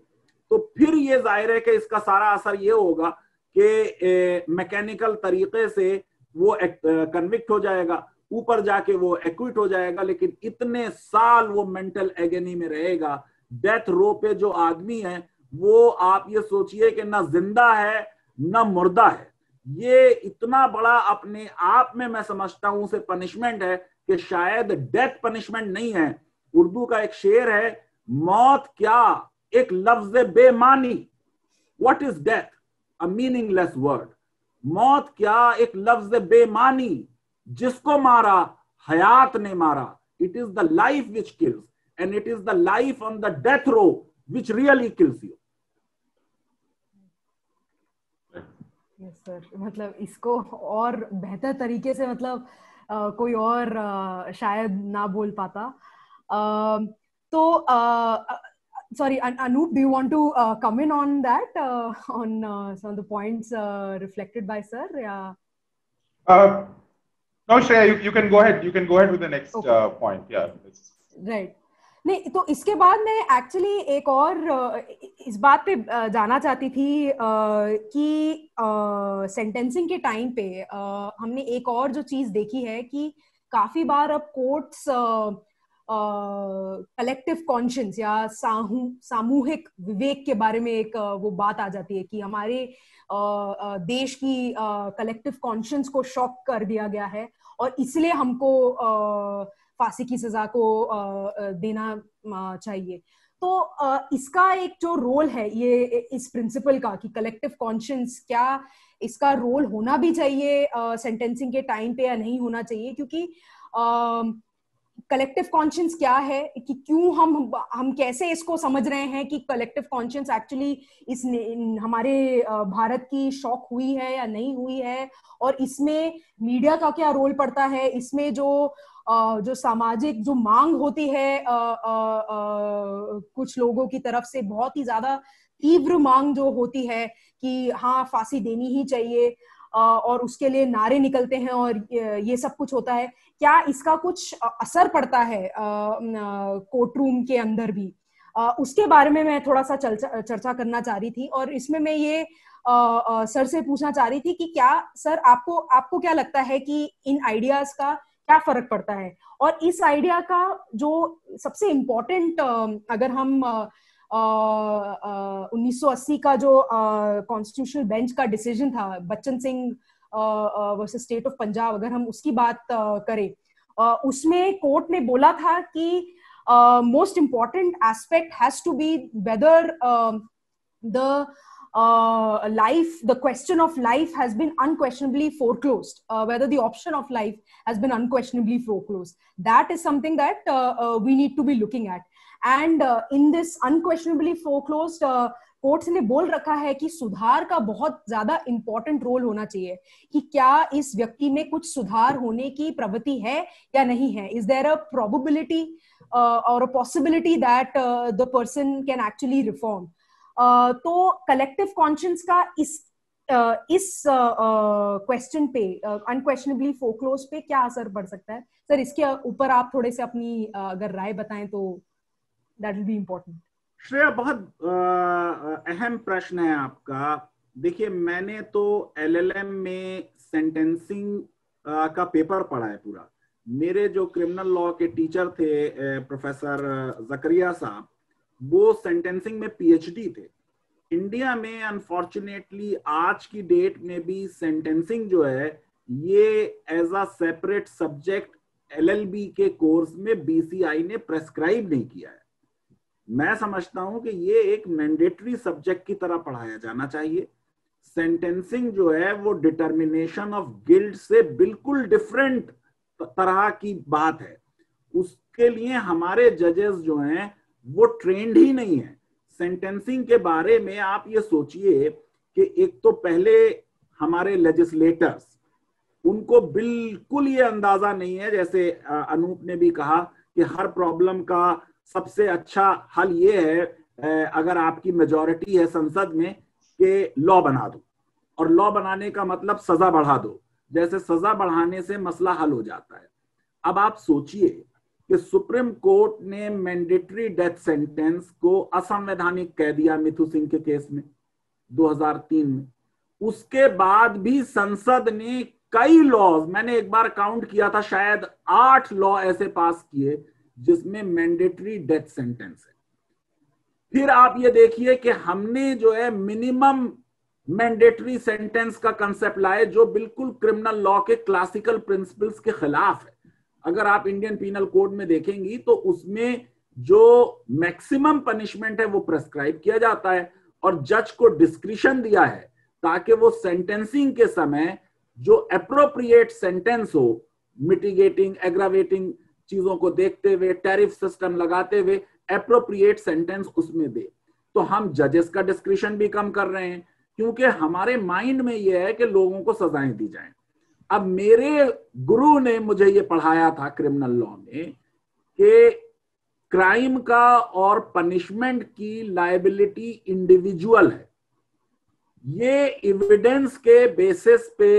तो फिर ये जाहिर है कि इसका सारा असर ये होगा कि मैकेनिकल तरीके से वो कन्विक्ट हो जाएगा, ऊपर जाके वो एक्विट हो जाएगा, लेकिन इतने साल वो मेंटल एगनी में रहेगा। डेथ रो पे जो आदमी है वो आप ये सोचिए कि ना जिंदा है ना मुर्दा है। ये इतना बड़ा अपने आप में मैं समझता हूं से पनिशमेंट है कि शायद डेथ पनिशमेंट नहीं है। उर्दू का एक शेर है, मौत क्या एक लफ्ज बेमानी, what is death, a meaningless word. मौत क्या एक लफ्ज बेमानी, जिसको मारा हयात ने मारा। It is the life which kills and it is the life on the death row which really kills you. Yes. Sir, मतलब इसको और बेहतर तरीके से मतलब कोई और शायद ना बोल पाता। तो sorry, Anoop, do you want to come in on that, on some of the points reflected by sir? Yeah. No, Shreya, you can go ahead. You can go ahead with the next point. Yeah. Right. नहीं, तो इसके बाद मैं actually एक और इस बात पे जाना चाहती थी कि सेंटेंसिंग के टाइम पे हमने एक और जो चीज देखी है कि काफी बार अब कोर्ट्स कलेक्टिव कॉन्शियंस या सामूहिक विवेक के बारे में एक वो बात आ जाती है कि हमारे देश की कलेक्टिव कॉन्शियंस को शॉक कर दिया गया है और इसलिए हमको फांसी की सजा को देना चाहिए। तो इसका एक जो रोल है ये इस प्रिंसिपल का कि कलेक्टिव कॉन्शियंस, क्या इसका रोल होना भी चाहिए सेंटेंसिंग के टाइम पे या नहीं होना चाहिए? क्योंकि कलेक्टिव कॉन्शियंस क्या है, कि क्यों हम कैसे इसको समझ रहे हैं कि कलेक्टिव कॉन्शियंस एक्चुअली इस हमारे भारत की शॉक हुई है या नहीं हुई है, और इसमें मीडिया का क्या रोल पड़ता है, इसमें जो सामाजिक जो मांग होती है कुछ लोगों की तरफ से, बहुत ही ज्यादा तीव्र मांग जो होती है कि हाँ फांसी देनी ही चाहिए, और उसके लिए नारे निकलते हैं और ये सब कुछ होता है, क्या इसका कुछ असर पड़ता है कोर्ट रूम के अंदर भी? उसके बारे में मैं थोड़ा सा चर्चा करना चाह रही थी। और इसमें मैं ये सर से पूछना चाह रही थी कि क्या सर आपको क्या लगता है कि इन आइडियाज का क्या फर्क पड़ता है, और इस आइडिया का जो सबसे इम्पोर्टेंट, अगर हम 1980 का जो कॉन्स्टिट्यूशनल बेंच का डिसीजन था Bachchan Singh versus state of Punjab, अगर हम उसकी बात करें, उसमें कोर्ट ने बोला था कि most important aspect has to be whether the question of life has been unquestionably foreclosed, whether the option of life has been unquestionably foreclosed. That is something that we need to be looking at. And in this unquestionably foreclosed, courts ने बोल रखा है कि सुधार का बहुत ज्यादा important role होना चाहिए, कि क्या इस व्यक्ति में कुछ सुधार होने की प्रवृत्ति है या नहीं है। इज देयर अ प्रोबेबिलिटी और a possibility that the person can actually reform? तो कलेक्टिव कॉन्शियंस का इस क्वेश्चन पे, अनक्वेश्चनेबली फोरक्लोज पे क्या असर पड़ सकता है? सर, इसके ऊपर आप थोड़े से अपनी अगर राय बताएं तो that will be important. Shreya, बहुत अहम प्रश्न है आपका। देखिए, मैंने तो LLM में सेंटेंसिंग का पेपर पढ़ा है पूरा। मेरे जो क्रिमिनल लॉ के टीचर थे प्रोफेसर जकरिया साहब, वो सेंटेंसिंग में PhD थे। इंडिया में अनफॉर्चुनेटली आज की डेट में भी सेंटेंसिंग जो है ये as a separate subject LLB के कोर्स में BCI ने प्रेस्क्राइब नहीं किया है। मैं समझता हूं कि ये एक मैंडेटरी सब्जेक्ट की तरह पढ़ाया जाना चाहिए। सेंटेंसिंग जो है वो डिटर्मिनेशन ऑफ गिल्ट से बिल्कुल डिफरेंट तरह की बात है। उसके लिए हमारे जजेस जो हैं वो ट्रेंड ही नहीं है। सेंटेंसिंग के बारे में आप ये सोचिए कि एक तो पहले हमारे लेजिस्लेटर्स, उनको बिल्कुल ये अंदाजा नहीं है, जैसे अनूप ने भी कहा कि हर प्रॉब्लम का सबसे अच्छा हल ये है अगर आपकी मेजॉरिटी है संसद में कि लॉ बना दो, और लॉ बनाने का मतलब सजा बढ़ा दो, जैसे सजा बढ़ाने से मसला हल हो जाता है। अब आप सोचिए कि सुप्रीम कोर्ट ने मैंडेटरी डेथ सेंटेंस को असंवैधानिक कह दिया मिथु सिंह के केस में 2003 में। उसके बाद भी संसद ने कई लॉज, मैंने एक बार काउंट किया था, शायद 8 लॉ ऐसे पास किए जिसमें मैंडेटरी डेथ सेंटेंस है। फिर आप ये देखिए कि हमने जो है मिनिमम मैंडेटरी सेंटेंस का कंसेप्ट लाए, जो बिल्कुल क्रिमिनल लॉ के क्लासिकल प्रिंसिपल्स के खिलाफ है। अगर आप इंडियन पीनल कोड में देखेंगी तो उसमें जो मैक्सिमम पनिशमेंट है वो प्रेस्क्राइब किया जाता है, और जज को डिस्क्रिशन दिया है ताकि वो सेंटेंसिंग के समय जो एप्रोप्रिएट सेंटेंस हो, मिटिगेटिंग एग्रावेटिंग चीजों को देखते हुए, टैरिफ सिस्टम लगाते हुए एप्रोप्रिएट सेंटेंस उसमें दे। तो हम जजेस का डिस्क्रिशन भी कम कर रहे हैं, क्योंकि हमारे माइंड में यह है कि लोगों को सजाएं दी जाएं। अब मेरे गुरु ने मुझे ये पढ़ाया था क्रिमिनल लॉ में कि क्राइम का और पनिशमेंट की लायबिलिटी इंडिविजुअल है, ये एविडेंस के बेसिस पे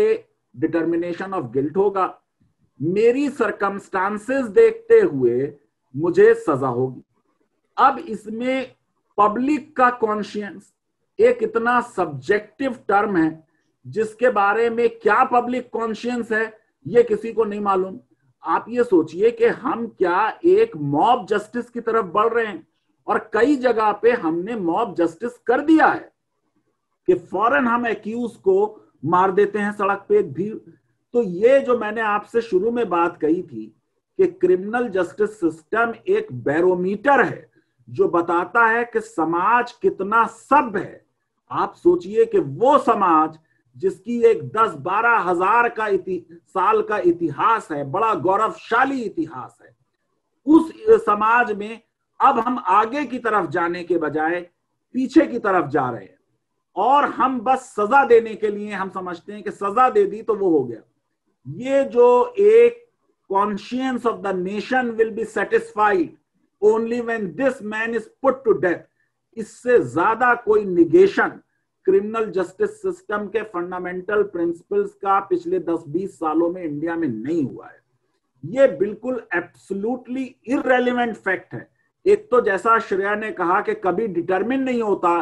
डिटर्मिनेशन ऑफ गिल्ट होगा। मेरी सरकमस्टांसेस देखते हुए मुझे सजा होगी। अब इसमें पब्लिक का कॉन्शियंस एक इतना सब्जेक्टिव टर्म है जिसके बारे में क्या पब्लिक कॉन्शियंस है ये किसी को नहीं मालूम। आप ये सोचिए कि हम क्या एक मॉब जस्टिस की तरफ बढ़ रहे हैं, और कई जगह पे हमने मॉब जस्टिस कर दिया है कि फौरन हम एक्यूज को मार देते हैं सड़क पे एक भीड़। तो ये जो मैंने आपसे शुरू में बात कही थी कि क्रिमिनल जस्टिस सिस्टम एक बैरोमीटर है जो बताता है कि समाज कितना सभ्य है। आप सोचिए कि वो समाज जिसकी एक 10-12 हजार का साल का इतिहास है, बड़ा गौरवशाली इतिहास है, उस समाज में अब हम आगे की तरफ जाने के बजाय पीछे की तरफ जा रहे हैं, और हम बस सजा देने के लिए हम समझते हैं कि सजा दे दी तो वो हो गया। ये जो एक conscience of the nation will be satisfied only when this man is put to death, इससे ज्यादा कोई निगेशन क्रिमिनल जस्टिस सिस्टम के फंडामेंटल प्रिंसिपल्स का पिछले 10-20 सालों में इंडिया में नहीं हुआ है। ये बिल्कुल एब्सोल्युटली इररेलेवेंट फैक्ट है। एक तो जैसा श्रेया ने कहा कि कभी डिटरमिन नहीं होता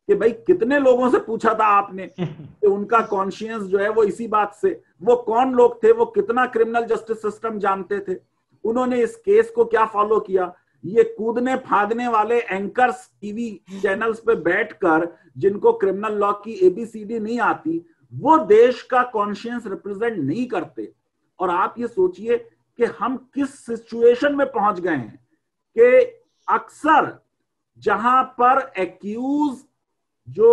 कि भाई कितने लोगों से पूछा था आपने कि उनका कॉन्शियंस जो है वो इसी बात से, वो कौन लोग थे, वो कितना क्रिमिनल जस्टिस सिस्टम जानते थे, उन्होंने इस केस को क्या फॉलो किया। ये कूदने फादने वाले एंकर्स टीवी चैनल्स पे बैठकर जिनको क्रिमिनल लॉ की एबीसीडी नहीं आती, वो देश का कॉन्शियंस रिप्रेजेंट नहीं करते। और आप ये सोचिए कि हम किस सिचुएशन में पहुंच गए हैं कि अक्सर जहां पर एक्यूज जो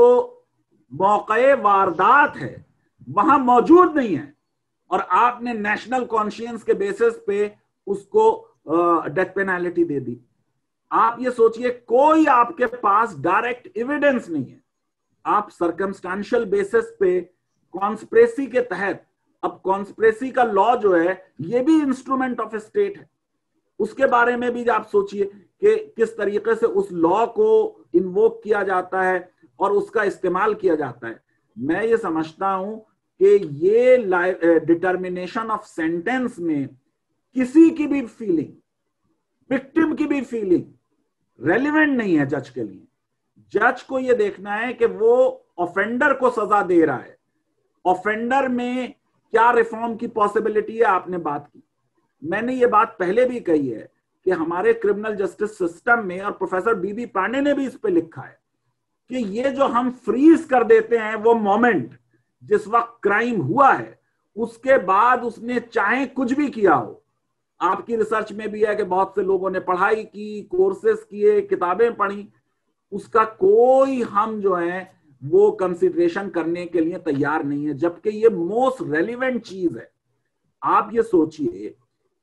मौके वारदात है वहां मौजूद नहीं है, और आपने नेशनल कॉन्शियंस के बेसिस पे उसको डेथ पेनाल्टी दे दी। आप ये सोचिए कोई आपके पास डायरेक्ट एविडेंस नहीं है, आप सर्कमस्टांशियल बेसिस पे कॉन्स्पिरेसी के तहत, अब कॉन्स्पिरेसी का लॉ जो है ये भी इंस्ट्रूमेंट ऑफ स्टेट है, उसके बारे में भी आप सोचिए कि किस तरीके से उस लॉ को इन्वोक किया जाता है और उसका इस्तेमाल किया जाता है। मैं ये समझता हूं कि ये डिटर्मिनेशन ऑफ सेंटेंस में किसी की भी फीलिंग, विक्टिम की भी फीलिंग रेलिवेंट नहीं है जज के लिए। जज को यह देखना है कि वो ऑफेंडर को सजा दे रहा है, ऑफेंडर में क्या रिफॉर्म की पॉसिबिलिटी है। आपने बात की, मैंने ये बात पहले भी कही है कि हमारे क्रिमिनल जस्टिस सिस्टम में, और प्रोफेसर बीबी पांडे ने भी इस पे लिखा है कि ये जो हम फ्रीज कर देते हैं वो मोमेंट जिस वक्त क्राइम हुआ है, उसके बाद उसने चाहे कुछ भी किया हो, आपकी रिसर्च में भी है कि बहुत से लोगों ने पढ़ाई की, कोर्सेज किए, किताबें पढ़ी, उसका कोई हम जो है वो कंसिडरेशन करने के लिए तैयार नहीं है, जबकि ये मोस्ट रेलिवेंट चीज है। आप ये सोचिए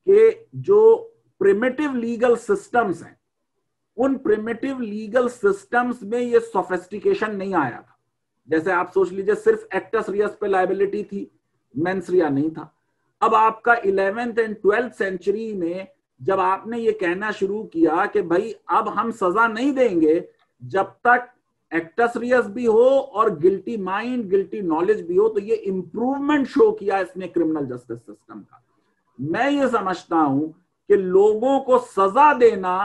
कि जो प्रिमिटिव लीगल सिस्टम्स हैं, उन प्रिमिटिव लीगल सिस्टम्स में ये सोफिस्टिकेशन नहीं आया था। जैसे आप सोच लीजिए सिर्फ एक्टस रियस पे लायबिलिटी थी, मेंस रिया नहीं था। अब आपका 11th एंड 12th सेंचुरी में जब आपने ये कहना शुरू किया कि भाई अब हम सजा नहीं देंगे जब तक एक्टस रियस भी हो और गिल्टी माइंड, गिल्टी नॉलेज भी हो, तो ये इंप्रूवमेंट शो किया इसने क्रिमिनल जस्टिस सिस्टम का। मैं ये समझता हूं कि लोगों को सजा देना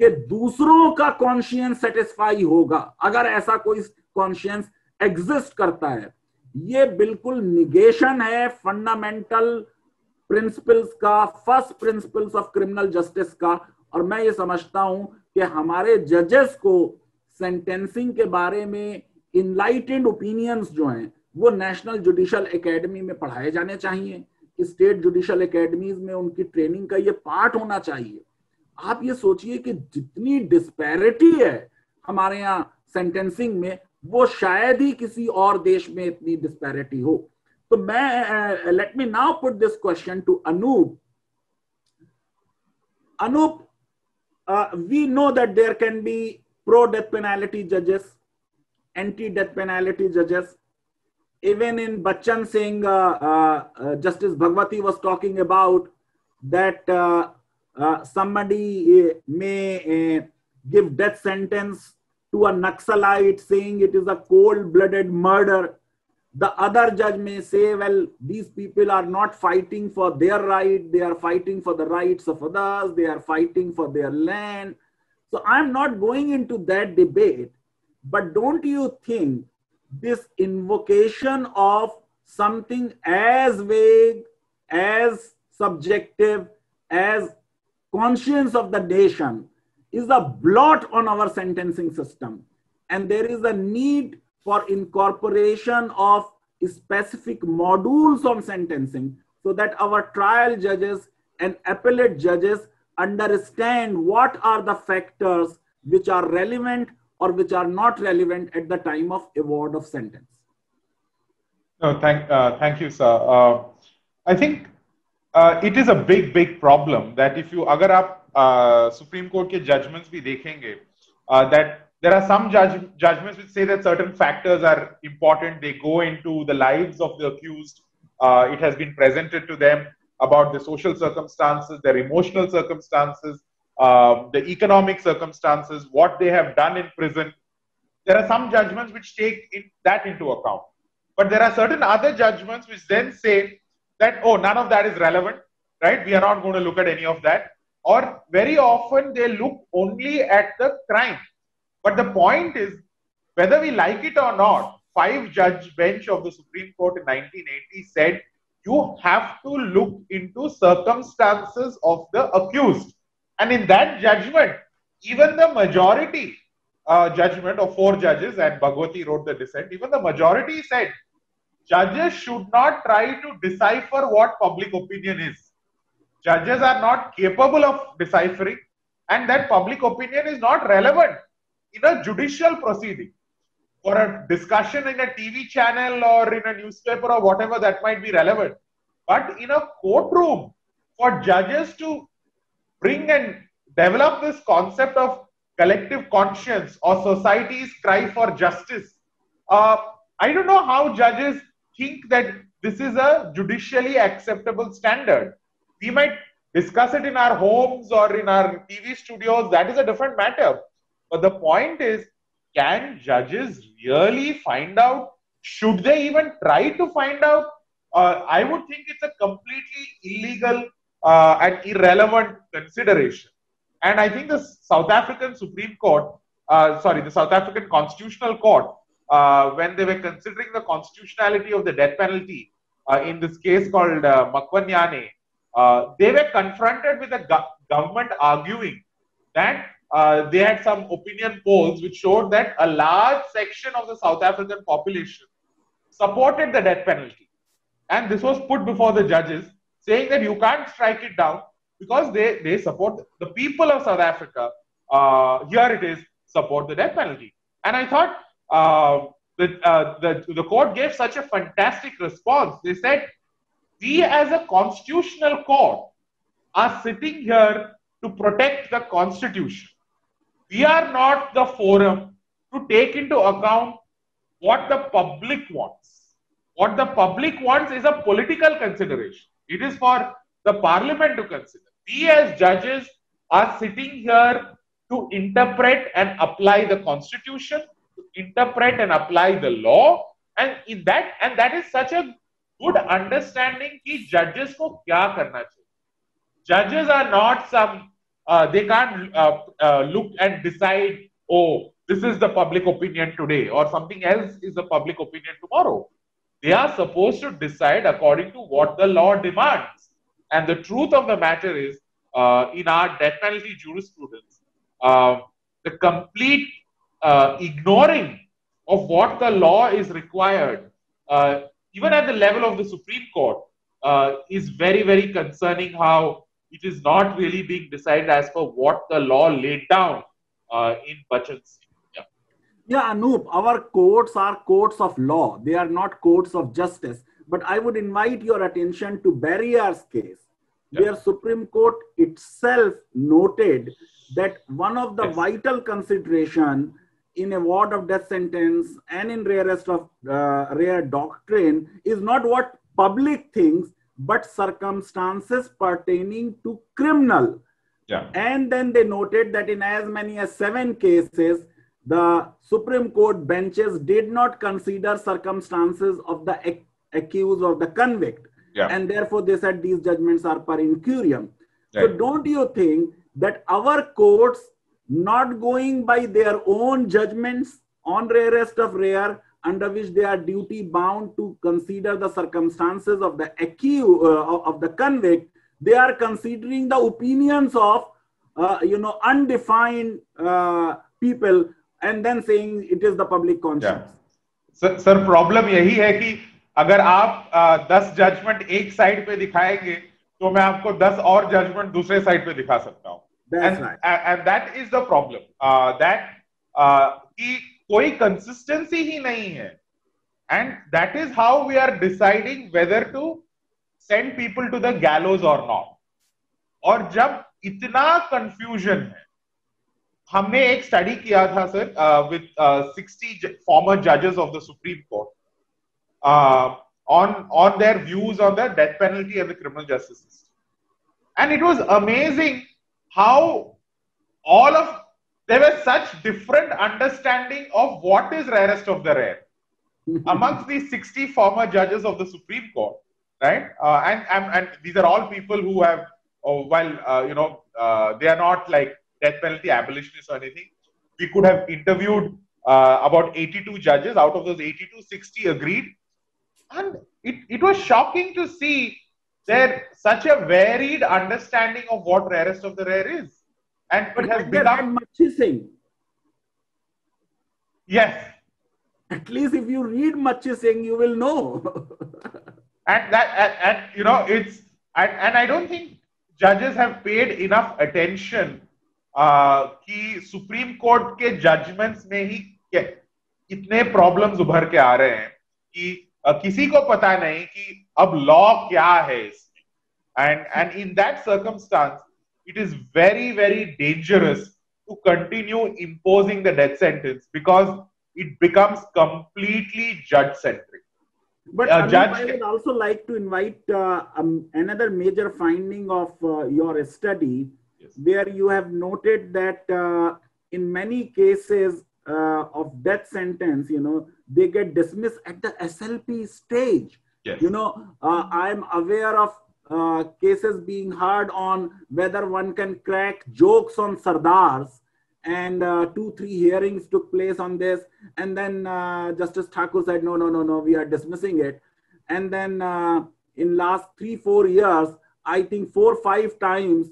कि दूसरों का कॉन्शियंस सेटिस्फाई होगा, अगर ऐसा कोई कॉन्शियंस एग्जिस्ट करता है, ये बिल्कुल निगेशन है फंडामेंटल प्रिंसिपल्स का, first principles of criminal justice का। और मैं ये समझता हूं कि हमारे जजेस को सेंटेंसिंग के बारे में इनलाइटेंड ओपिनियंस जो हैं वो नेशनल जुडिशियल एकेडमी में पढ़ाए जाने चाहिए, स्टेट जुडिशियल एकेडमीज में उनकी ट्रेनिंग का ये पार्ट होना चाहिए। आप ये सोचिए कि जितनी डिस्पैरिटी है हमारे यहाँ सेंटेंसिंग में, वो शायद ही किसी और देश में इतनी डिस्पैरिटी हो। तो मैं let me now put this question to Anoop. Anoop, we know that there can be pro death penalty judges, anti-death penalty judges. Even in Bachchan Singh, Justice Bhagwati was talking about that somebody may give death sentence to a Naxalite, saying it is a cold-blooded murder. The other judge may say, well, these people are not fighting for their right, they are fighting for the rights of others, they are fighting for their land. So I'm not going into that debate, but don't you think this invocation of something as vague, as subjective, as conscience of the nation is a blot on our sentencing system? And there is a need for incorporation of specific modules on sentencing so that our trial judges and appellate judges understand what are the factors which are relevant or which are not relevant at the time of award of sentence. No, thank you, sir. I think it is a big problem that if you agar aap Supreme Court ke judgments bhi dekhenge, that there are some judgments which say that certain factors are important. They go into the lives of the accused. It has been presented to them about the social circumstances, their emotional circumstances, the economic circumstances, what they have done in prison. There are some judgments which take that into account. But there are certain other judgments which then say that, oh, none of that is relevant, right? We are not going to look at any of that. Or very often they look only at the crime. But the point is, whether we like it or not, 5-judge bench of the Supreme Court in 1980 said, you have to look into circumstances of the accused. And in that judgment, even the majority judgment of 4 judges, and Bhagwati wrote the dissent, even the majority said, judges should not try to decipher what public opinion is. Judges are not capable of deciphering, and that public opinion is not relevant in a judicial proceeding. For a discussion in a TV channel or in a newspaper or whatever, that might be relevant. But in a courtroom, for judges to bring and develop this concept of collective conscience or society's cry for justice, I don't know how judges think that this is a judicially acceptable standard. We might discuss it in our homes or in our TV studios. That is a different matter. But the point is, can judges really find out? Should they even try to find out? I would think it's a completely illegal and irrelevant consideration. And I think the South African Supreme Court, the South African Constitutional Court, when they were considering the constitutionality of the death penalty in this case called Makwanyane, they were confronted with the government arguing that they had some opinion polls which showed that a large section of the South African population supported the death penalty. And this was put before the judges, saying that you can't strike it down because they support the people of South Africa. Here it is, support the death penalty. And I thought the court gave such a fantastic response. They said, we as a constitutional court are sitting here to protect the constitution. We are not the forum to take into account what the public wants. What the public wants is a political consideration. It is for the parliament to consider. We as judges are sitting here to interpret and apply the constitution, to interpret and apply the law, and that is such a good understanding कि judges को क्या करना चाहिए. Judges are not some they can't look and decide, oh, this is the public opinion today or something else is the public opinion tomorrow. They are supposed to decide according to what the law demands. And the truth of the matter is, in our death penalty jurisprudence, the complete ignoring of what the law is required, even at the level of the Supreme Court, is very, very concerning how it is not really being decided as per what the law laid down in Bachchan Singh. Yeah, Anup, our courts are courts of law. They are not courts of justice. But I would invite your attention to Barriar's case, where Supreme Court itself noted that one of the vital consideration in award of death sentence and in rarest of rare doctrine is not what public thinks, but circumstances pertaining to criminal. Yeah. And then they noted that in as many as 7 cases, the Supreme Court benches did not consider circumstances of the accused or the convict. Yeah. And therefore they said these judgments are per incurium. Right. So don't you think that our courts, not going by their own judgments on rarest of rare, under which they are duty bound to consider the circumstances of the accused, of the convict, they are considering the opinions of undefined people and then saying it is the public conscience. Yeah. Sir, problem यही है कि अगर आप 10 judgement एक side पे दिखाएंगे तो मैं आपको 10 और जजमेंट दूसरे साइड पे दिखा सकता हूँ. And that is the problem. कि कोई consistency ही नहीं है. And that is how we are deciding whether to send people to the gallows or not. और जब इतना confusion है, हमने एक study किया था sir with 60 former judges of the Supreme Court on their views on the death penalty and the criminal justice system. And it was amazing how there were such different understanding of what is rarest of the rare amongst these 60 former judges of the Supreme Court, right? And these are all people who have, they are not like death penalty abolitionists or anything. We could have interviewed about 82 judges. Out of those 82, 60 agreed. And it was shocking to see there such a varied understanding of what rarest of the rare is. And but it has become Murchison. Yes. At least if you read Murchison, you will know. and I don't think judges have paid enough attention कि supreme court के judgements में ही इतने problems उभर के आ रहे हैं कि किसी को पता नहीं कि अब लॉ क्या है इसमें. And in that circumstance, it is very, very dangerous to continue imposing the death sentence because it becomes completely judge-centric. But I would also like to invite another major finding of your study, yes, where you have noted that in many cases of death sentence, they get dismissed at the SLP stage. Yes. I'm aware of cases being heard on whether one can crack jokes on Sardars, and 2-3 hearings took place on this, and then Justice Thakur said no, we are dismissing it. And then in last 3-4 years, I think 4-5 times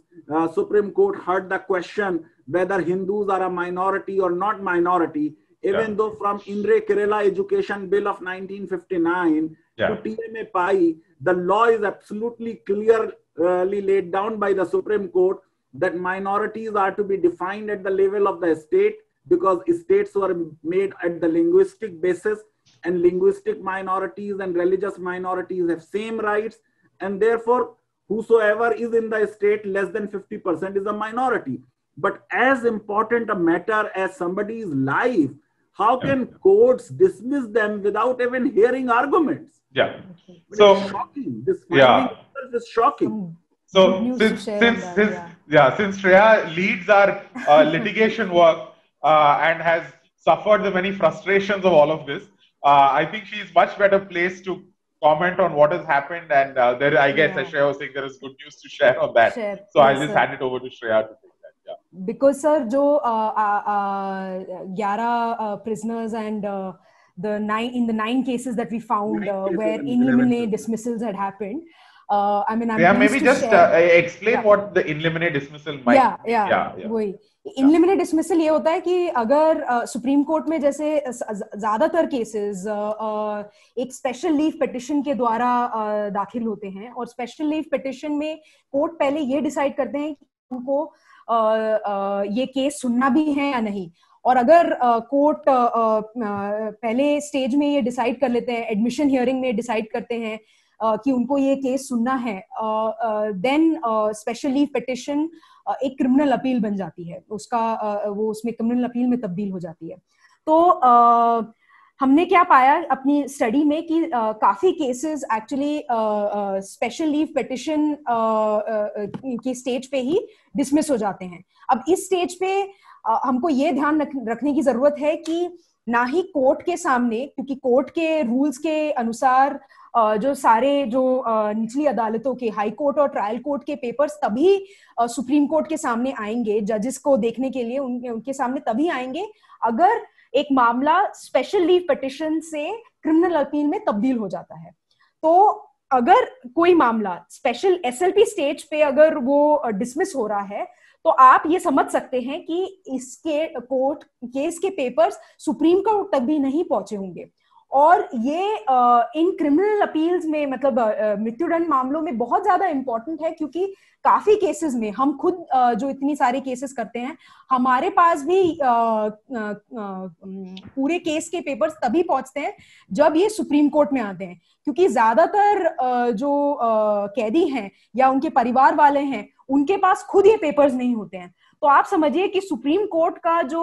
Supreme Court heard the question whether Hindus are a minority or not minority, even though from Indre Kerala Education Bill of 1959 to TMA Pai, the law is absolutely clearly laid down by the Supreme Court that minorities are to be defined at the level of the state, because states were made at the linguistic basis, and linguistic minorities and religious minorities have same rights, and therefore whosoever is in the state less than 50% is a minority. But as important a matter as somebody's life, how can courts dismiss them without even hearing arguments? Yeah. But so it's shocking. This finding is shocking. So since Shreya leads our litigation work and has suffered the many frustrations of all of this, I think she is much better placed to comment on what has happened. And I guess as Shreya was saying, there is good news to share on that. So I'll just hand it over to Shreya to take that. Yeah. Because sir, jo 11 prisoners and in the 9 cases that we found where in limine dismissals had happened. I mean, maybe just explain what the in limine dismissal might be. वही in limine dismissal ये होता है कि अगर supreme court में जैसे ज्यादातर cases एक स्पेशल लीव पिटिशन के द्वारा दाखिल होते हैं, और स्पेशल लीव पिटिशन में कोर्ट पहले ये डिसाइड करते हैं कि उनको ये केस सुनना भी है या नहीं. और अगर कोर्ट पहले स्टेज में ये डिसाइड कर लेते हैं, एडमिशन हियरिंग में डिसाइड करते हैं कि उनको ये केस सुनना है, देन स्पेशल लीव पिटिशन एक क्रिमिनल अपील बन जाती है, उसका वो उसमें क्रिमिनल अपील में तब्दील हो जाती है. तो हमने क्या पाया अपनी स्टडी में कि काफी cases actually special leave petition की स्टेज पे ही डिसमिस हो जाते हैं। अब इस स्टेज पे हमको ये ध्यान रखने की जरूरत है कि ना ही कोर्ट के सामने, क्योंकि कोर्ट के रूल्स के अनुसार जो सारे जो निचली अदालतों के, हाई कोर्ट और ट्रायल कोर्ट के पेपर्स तभी सुप्रीम कोर्ट के सामने आएंगे, जजेस को देखने के लिए उनके सामने तभी आएंगे अगर एक मामला स्पेशल लीव पिटिशन से क्रिमिनल अपील में तब्दील हो जाता है। तो अगर कोई मामला स्पेशल एसएलपी स्टेज पे अगर वो डिसमिस हो रहा है, तो आप ये समझ सकते हैं कि इसके कोर्ट केस के पेपर्स सुप्रीम कोर्ट तक भी नहीं पहुंचे होंगे। और ये इन क्रिमिनल अपील्स में, मतलब मृत्युदंड मामलों में बहुत ज्यादा इंपॉर्टेंट है, क्योंकि काफी केसेस में हम खुद जो इतनी सारे केसेस करते हैं, हमारे पास भी पूरे केस के पेपर्स तभी पहुंचते हैं जब ये सुप्रीम कोर्ट में आते हैं, क्योंकि ज्यादातर जो कैदी हैं या उनके परिवार वाले हैं, उनके पास खुद ये पेपर्स नहीं होते हैं। तो आप समझिए कि सुप्रीम कोर्ट का जो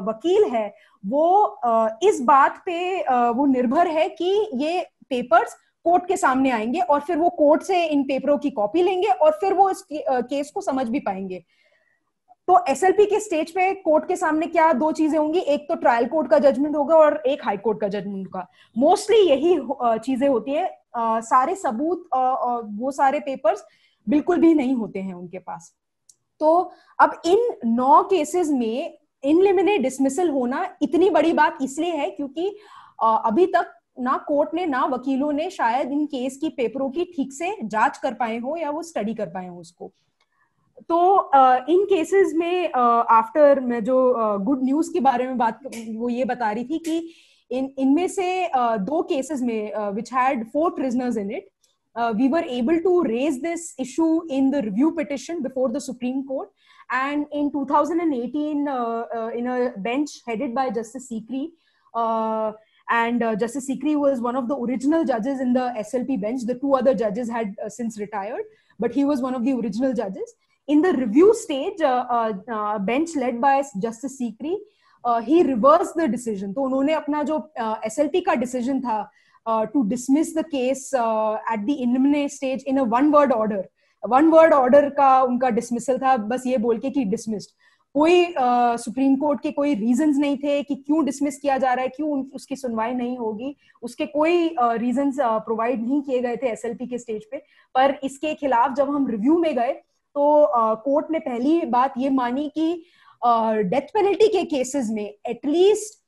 वकील है वो इस बात पे वो निर्भर है कि ये पेपर्स कोर्ट के सामने आएंगे और फिर वो कोर्ट से इन पेपरों की कॉपी लेंगे और फिर वो इस केस को समझ भी पाएंगे। तो एसएलपी के स्टेज पे कोर्ट के सामने क्या दो चीजें होंगी, एक तो ट्रायल कोर्ट का जजमेंट होगा और एक हाई कोर्ट का जजमेंट होगा। मोस्टली यही चीजें होती है। सारे सबूत वो सारे पेपर्स बिल्कुल भी नहीं होते हैं उनके पास। तो अब इन 9 केसेस में इन लिमिने डिसमिसल होना इतनी बड़ी बात इसलिए है क्योंकि अभी तक ना कोर्ट ने ना वकीलों ने शायद इन केस की पेपरों की ठीक से जांच कर पाए हो या वो स्टडी कर पाए हो उसको। तो इन केसेस में आफ्टर मैं जो गुड न्यूज के बारे में बात वो ये बता रही थी कि इनमें से 2 केसेस में which had 4 prisoners in it, we were able to raise this issue in the review petition before the Supreme Court. And in 2018, in a bench headed by Justice Sikri, and Justice Sikri was one of the original judges in the SLP bench. The 2 other judges had since retired, but he was one of the original judges. In the review stage, bench led by Justice Sikri, he reversed the decision. तो उन्होंने अपना जो SLP का decision था to dismiss the case at the in limine stage in a one-word order. One-word order का उनका dismissal था, बस ये बोल के कि dismissed. कोई सुप्रीम कोर्ट के कोई रीजंस नहीं थे कि क्यों डिसमिस किया जा रहा है, क्यों उसकी सुनवाई नहीं होगी, उसके कोई रीजंस प्रोवाइड नहीं किए गए थे एसएलपी के स्टेज पे। पर इसके खिलाफ जब हम रिव्यू में गए तो कोर्ट ने पहली बात ये मानी कि डेथ पेनल्टी के केसेस में एटलीस्ट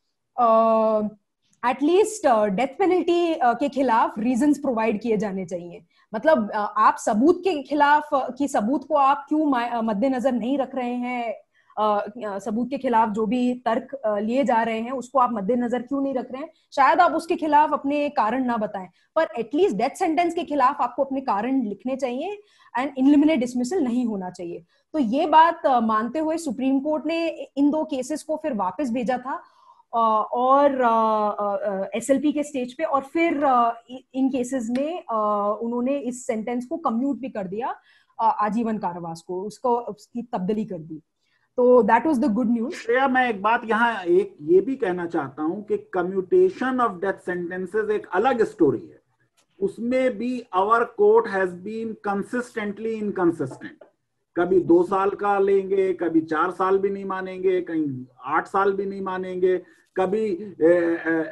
डेथ पेनल्टी के खिलाफ रीजंस प्रोवाइड किए जाने चाहिए। मतलब आप सबूत के खिलाफ कि सबूत को आप क्यों मद्देनजर नहीं रख रहे हैं, सबूत के खिलाफ जो भी तर्क लिए जा रहे हैं उसको आप मद्देनजर क्यों नहीं रख रहे हैं, शायद आप उसके खिलाफ अपने कारण ना बताएं, पर एटलीस्ट डेथ सेंटेंस के खिलाफ आपको अपने कारण लिखने चाहिए एंड इन लिमिने डिसमिसल नहीं होना चाहिए। तो ये बात मानते हुए सुप्रीम कोर्ट ने इन 2 केसेस को फिर वापस भेजा था और एसएलपी के स्टेज पे, और फिर इन केसेस में उन्होंने इस सेंटेंस को कम्यूट भी कर दिया, आजीवन कारावास को उसकी तब्दीली कर दी। तो that was the good news. Shreya, मैं एक बात यहाँ एक ये भी कहना चाहता हूँ कि कम्यूटेशन ऑफ डेथ सेंटेंसेस एक अलग स्टोरी है। उसमें भी our court has been consistently inconsistent. कभी 2 साल का लेंगे, कभी 4 साल भी नहीं मानेंगे, कहीं 8 साल भी नहीं मानेंगे, कभी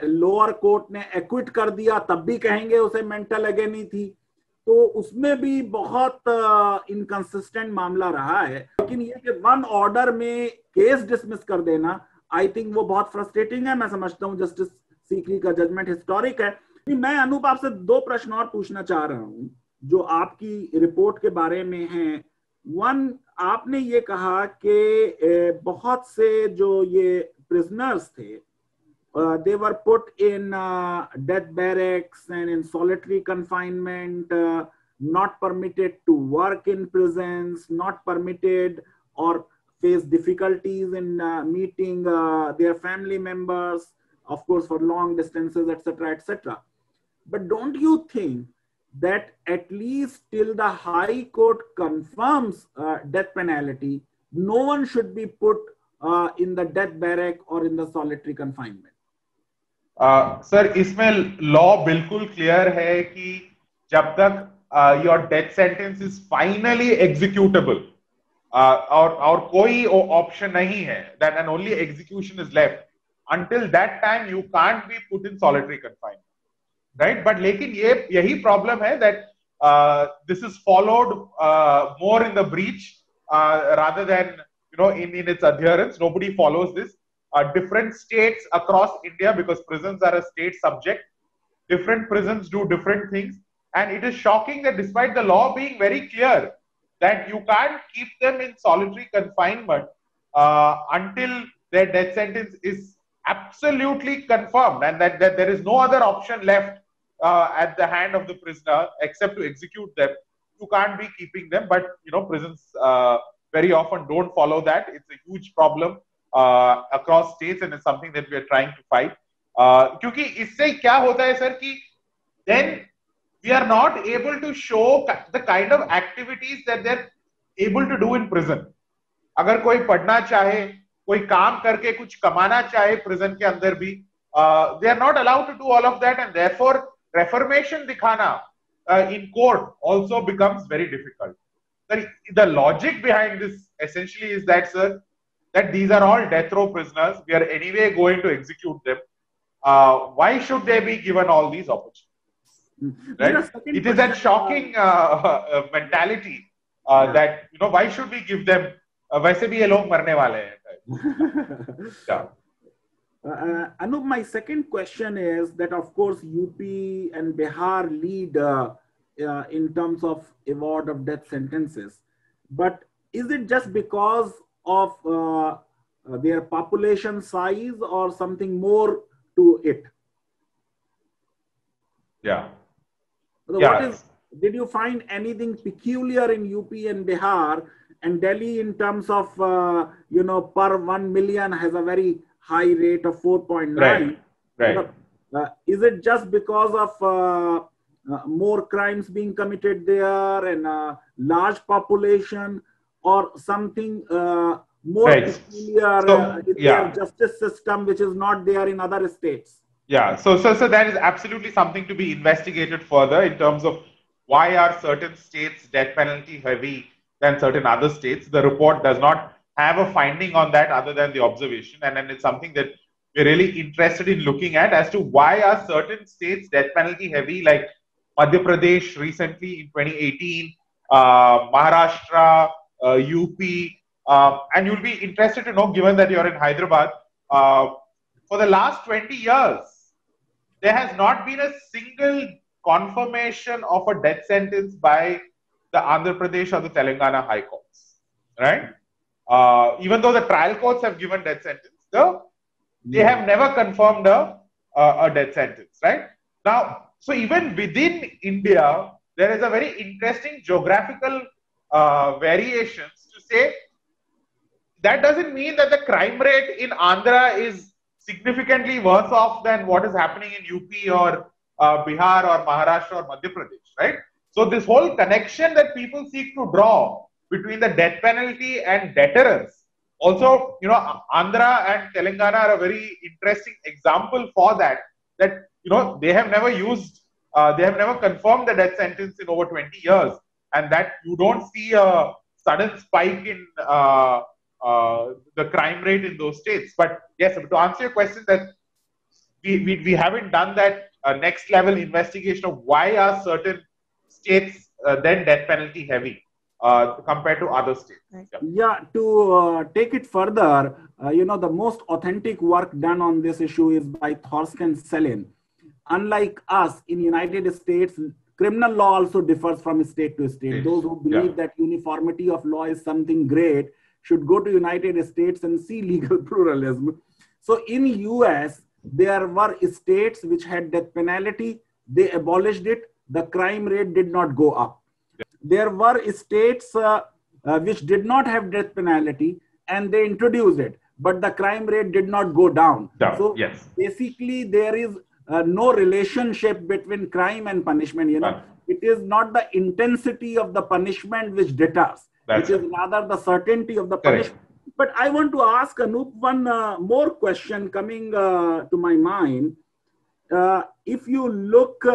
लोअर कोर्ट ने एक्विट कर दिया तब भी कहेंगे उसे मेंटल एगेनी थी। तो उसमें भी बहुत इनकंसिस्टेंट मामला रहा है। लेकिन ये कि 1 ऑर्डर में केस डिसमिस कर देना, आई थिंक वो बहुत फ्रस्ट्रेटिंग है। मैं समझता हूँ जस्टिस सीकरी का जजमेंट हिस्टोरिक है। मैं अनूप आपसे 2 प्रश्न और पूछना चाह रहा हूँ जो आपकी रिपोर्ट के बारे में हैं। 1, आपने ये कहा कि बहुत से जो ये प्रिजनर्स थे they were put in death barracks and in solitary confinement, not permitted to work in prisons, not permitted or face difficulties in meeting their family members, of course for long distances, etc., etc. But don't you think that at least till the High Court confirms death penalty, no one should be put in the death barrack or in the solitary confinement? Sir इसमें law बिल्कुल clear है कि जब तक your death sentence is finally executable और कोई option नहीं है, that and only execution is left, until that time you can't be put in solitary confinement, right? But लेकिन यही problem है that this is followed more in the breach rather than in its adherence. Nobody follows this. Different states across India, because prisons are a state subject, different prisons do different things, and it is shocking that despite the law being very clear that you can't keep them in solitary confinement until their death sentence is absolutely confirmed, and that there is no other option left at the hand of the prisoner except to execute them. You can't be keeping them, but prisons very often don't follow that. It's a huge problem across states, and it's something that we are trying to fight. क्योंकि इससे क्या होता है sir कि then we are not able to show the kind of activities that they're able to do in prison. अगर कोई पढ़ना चाहे, कोई काम करके कुछ कमाना चाहे prison के अंदर भी, they are not allowed to do all of that, and therefore reformation दिखाना in court also becomes very difficult. The logic behind this essentially is that, sir, that these are all death row prisoners. We are anyway going to execute them. Why should they be given all these opportunities? Right? It is that shocking mentality that why should we give them? वैसे भी ये लोग मरने वाले हैं. Yeah. Anup, my second question is that, of course, UP and Bihar lead in terms of award of death sentences. But is it just because of their population size or something more to it? Yeah. So did you find anything peculiar in UP and Bihar? And Delhi, in terms of, per 1 million has a very high rate of 4.9. Right. Is it just because of more crimes being committed there and a large population, or something more peculiar in their justice system, which is not there in other states? Yeah, so that is absolutely something to be investigated further in terms of why are certain states death penalty heavy than certain other states. The report does not have a finding on that other than the observation, and then it's something that we're really interested in looking at as to why are certain states death penalty heavy, like Madhya Pradesh recently in 2018, Maharashtra, UP, and you'll be interested to know, given that you're in Hyderabad, for the last 20 years, there has not been a single confirmation of a death sentence by the Andhra Pradesh or the Telangana High Courts, right? Even though the trial courts have given death sentence, they have never confirmed a death sentence, right? Now, so even within India, there is a very interesting geographical variations to say that doesn't mean that the crime rate in Andhra is significantly worse off than what is happening in UP or Bihar or Maharashtra or Madhya Pradesh, right? So this whole connection that people seek to draw between the death penalty and deterrence, also, Andhra and Telangana are a very interesting example for that, they have never used, they have never confirmed the death sentence in over 20 years, and that you don't see a sudden spike in the crime rate in those states. But yes, to answer your question, that we haven't done that next level investigation of why are certain states then death penalty heavy compared to other states. Yeah, to take it further, the most authentic work done on this issue is by Thorsten Selin. Unlike us in United States, criminal law also differs from state to state. Yes. Those who believe that uniformity of law is something great should go to United States and see legal pluralism. So in US, there were states which had death penalty. They abolished it. The crime rate did not go up. There were states which did not have death penalty, and they introduced it, but the crime rate did not go down. So basically, there is no relationship between crime and punishment. It is not the intensity of the punishment which deters. It is rather the certainty of the punishment But I want to ask Anup one more question coming to my mind. If you look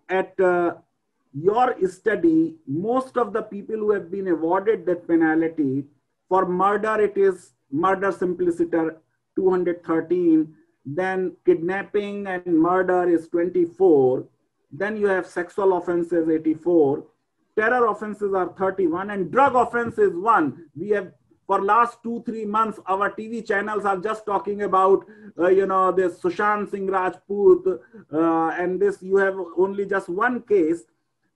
at your study, most of the people who have been awarded death penalty for murder, it is murder simpliciter 213, then kidnapping and murder is 24, then you have sexual offenses 84, terror offenses are 31, and drug offense is 1. We have, for last 2-3 months, our TV channels are just talking about, this Sushant Singh Rajput, and this, you have only just one case.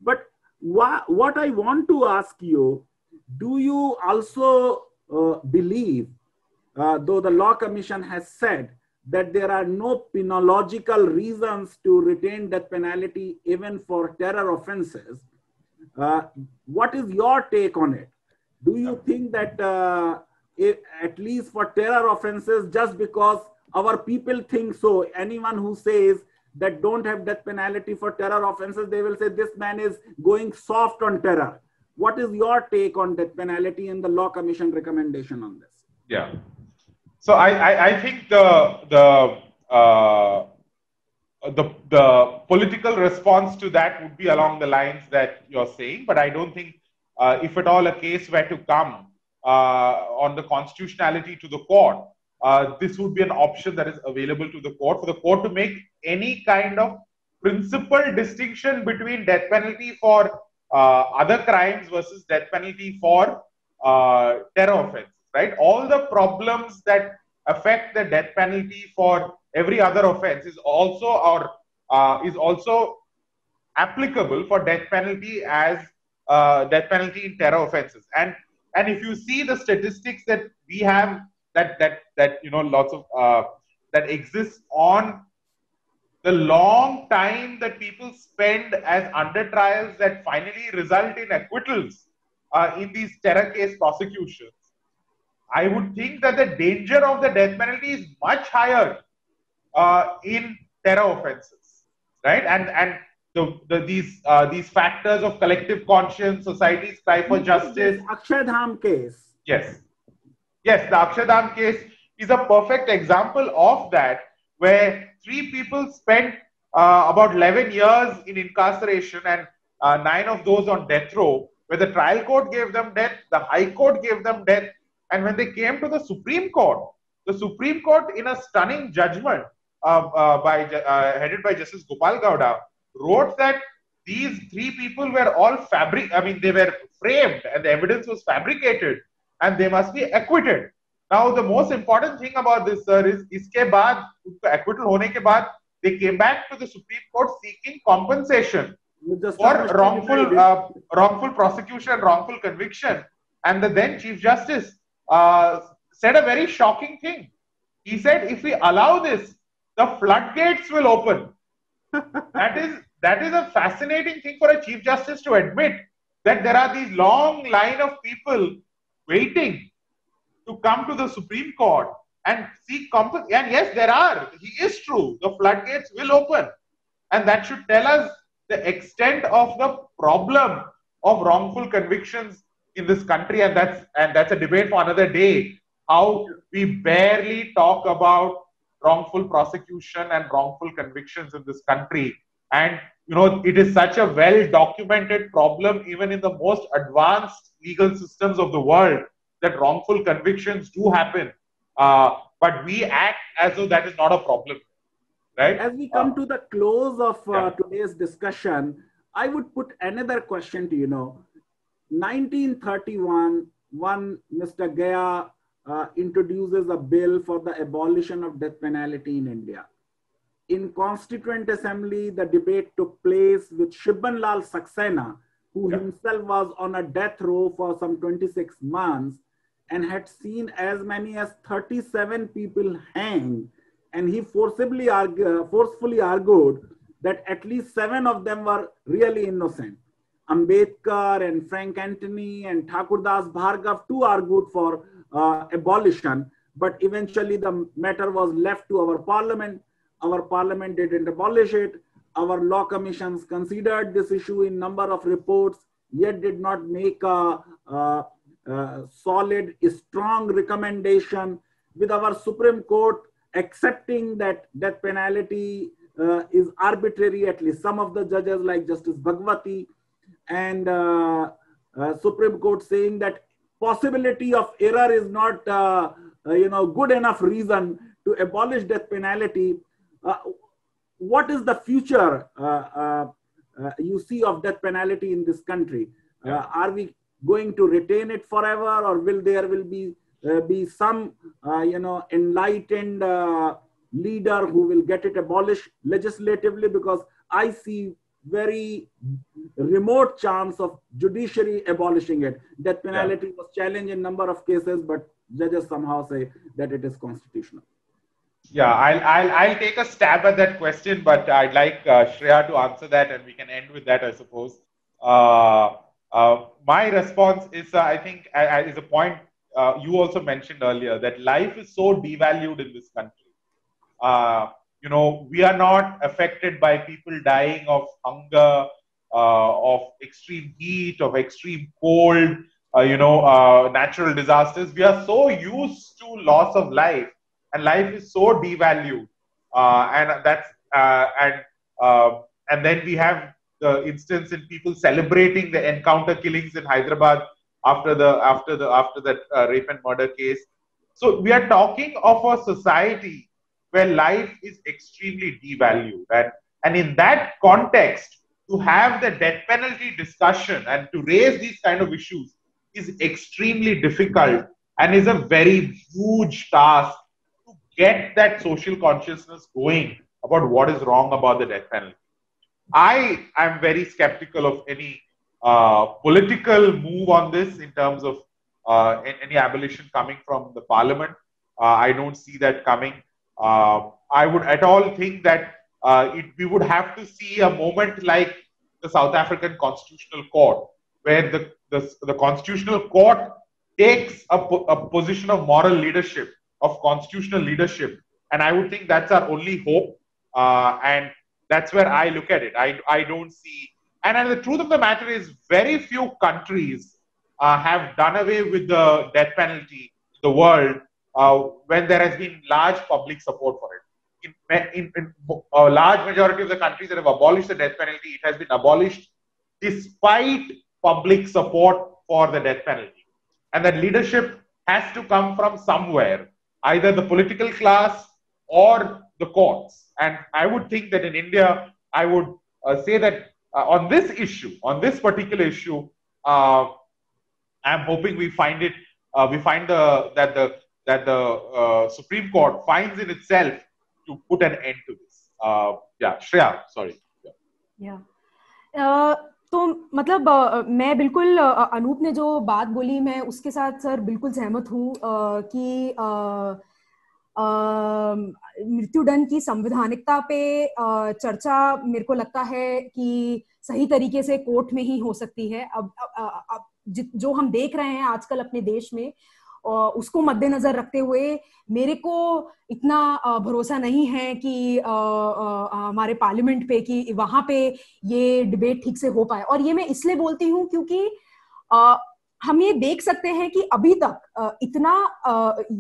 But what I want to ask you, do you also believe, though the Law Commission has said that there are no penological reasons to retain death penalty even for terror offenses, what is your take on it? Do you think that at least for terror offenses, just because our people think so, anyone who says that don't have death penalty for terror offenses, they will say this man is going soft on terror. What is your take on death penalty and the Law Commission recommendation on this? Yeah. So I think the political response to that would be along the lines that you're saying, but I don't think if at all a case were to come on the constitutionality to the court, this would be an option that is available to the court, for the court to make any kind of principal distinction between death penalty for other crimes versus death penalty for terror offenses, right? All the problems that affect the death penalty for every other offense is also applicable for death penalty as death penalty in terror offenses. And if you see the statistics that we have, that lots of that exists on the long time that people spend as under trials that finally result in acquittals in these terror case prosecutions, I would think that the danger of the death penalty is much higher in terror offenses, right? And these factors of collective conscience, society's cry for justice. Akshardham case. Yes, the Akshardham case is a perfect example of that, where 3 people spent about 11 years in incarceration and 9 of those on death row, where the trial court gave them death, the High Court gave them death, and when they came to the Supreme Court in a stunning judgment headed by Justice Gopal Gowda, wrote that these 3 people were all they were framed and the evidence was fabricated and they must be acquitted. Now, the most important thing about this, sir, is iske baad, acquittal hone ke baad, they came back to the Supreme Court seeking compensation for wrongful prosecution, wrongful conviction. And the then Chief Justice said a very shocking thing. He said, if we allow this, the floodgates will open. That is a fascinating thing for a Chief Justice to admit, that there are these long line of people waiting to come to the Supreme Court and seek compensation. And yes, there are. He is true. The floodgates will open. And that should tell us the extent of the problem of wrongful convictions in this country. And that's a debate for another day. How we barely talk about wrongful prosecution and wrongful convictions in this country. And, it is such a well-documented problem, even in the most advanced legal systems of the world, that wrongful convictions do happen. But we act as though that is not a problem, right? As we come to the close of today's discussion, I would put another question to you. 1931, Mr. Gaya introduces a bill for the abolition of death penalty in India. In Constituent Assembly, the debate took place with Shibban Lal Saxena, who himself was on a death row for some 26 months and had seen as many as 37 people hanged. And he forcefully argued that at least 7 of them were really innocent. Ambedkar and Frank Anthony and Thakurdas Bhargav too argued for abolition, but eventually the matter was left to our parliament. Our parliament didn't abolish it. Our law commissions considered this issue in number of reports, yet did not make a solid, strong recommendation, with our Supreme Court accepting that death penalty is arbitrary, at least some of the judges like Justice Bhagwati, and Supreme Court saying that possibility of error is not good enough reason to abolish death penalty. What is the future you see of death penalty in this country? Are we going to retain it forever, or will there be some enlightened leader who will get it abolished legislatively? Because I see very remote chance of judiciary abolishing it. Death penalty was challenged in number of cases, but judges somehow say that it is constitutional. Yeah, I'll take a stab at that question, but I'd like Shreya to answer that, and we can end with that, I suppose. My response is, I think, is a point you also mentioned earlier, that life is so devalued in this country. We are not affected by people dying of hunger, of extreme heat, of extreme cold, natural disasters. We are so used to loss of life, and life is so devalued, and then we have the instance in people celebrating the encounter killings in Hyderabad after that rape and murder case. So we are talking of a society where life is extremely devalued, and in that context, to have the death penalty discussion and to raise these kind of issues is extremely difficult and is a very huge task to get that social consciousness going about what is wrong about the death penalty. I am very skeptical of any political move on this in terms of any abolition coming from the parliament. I don't see that coming. I would at all think that we would have to see a moment like the South African Constitutional Court, where the Constitutional Court takes a position of moral leadership, of constitutional leadership, and I would think that's our only hope, and that's where I look at it. I don't see, and the truth of the matter is, very few countries have done away with the death penalty in the world when there has been large public support for it. In a large majority of the countries that have abolished the death penalty, it has been abolished despite public support for the death penalty. And that leadership has to come from somewhere, either the political class or the courts. And I would think that in India, I would say that on this issue, on this particular issue, I'm hoping we find it. We find that the Supreme Court finds in itself to put an end to this. Shreya, sorry. तो मतलब मैं बिल्कुल अनूप ने जो बात बोली, मैं उसके साथ सर बिल्कुल सहमत हूँ कि मृत्युदंड की संवैधानिकता पे चर्चा मेरे को लगता है कि सही तरीके से कोर्ट में ही हो सकती है. अब जो हम देख रहे हैं आजकल अपने देश में, उसको मद्देनजर रखते हुए मेरे को इतना भरोसा नहीं है कि हमारे पार्लियामेंट पे कि वहां पे ये डिबेट ठीक से हो पाए. और ये मैं इसलिए बोलती हूँ क्योंकि हम ये देख सकते हैं कि अभी तक इतना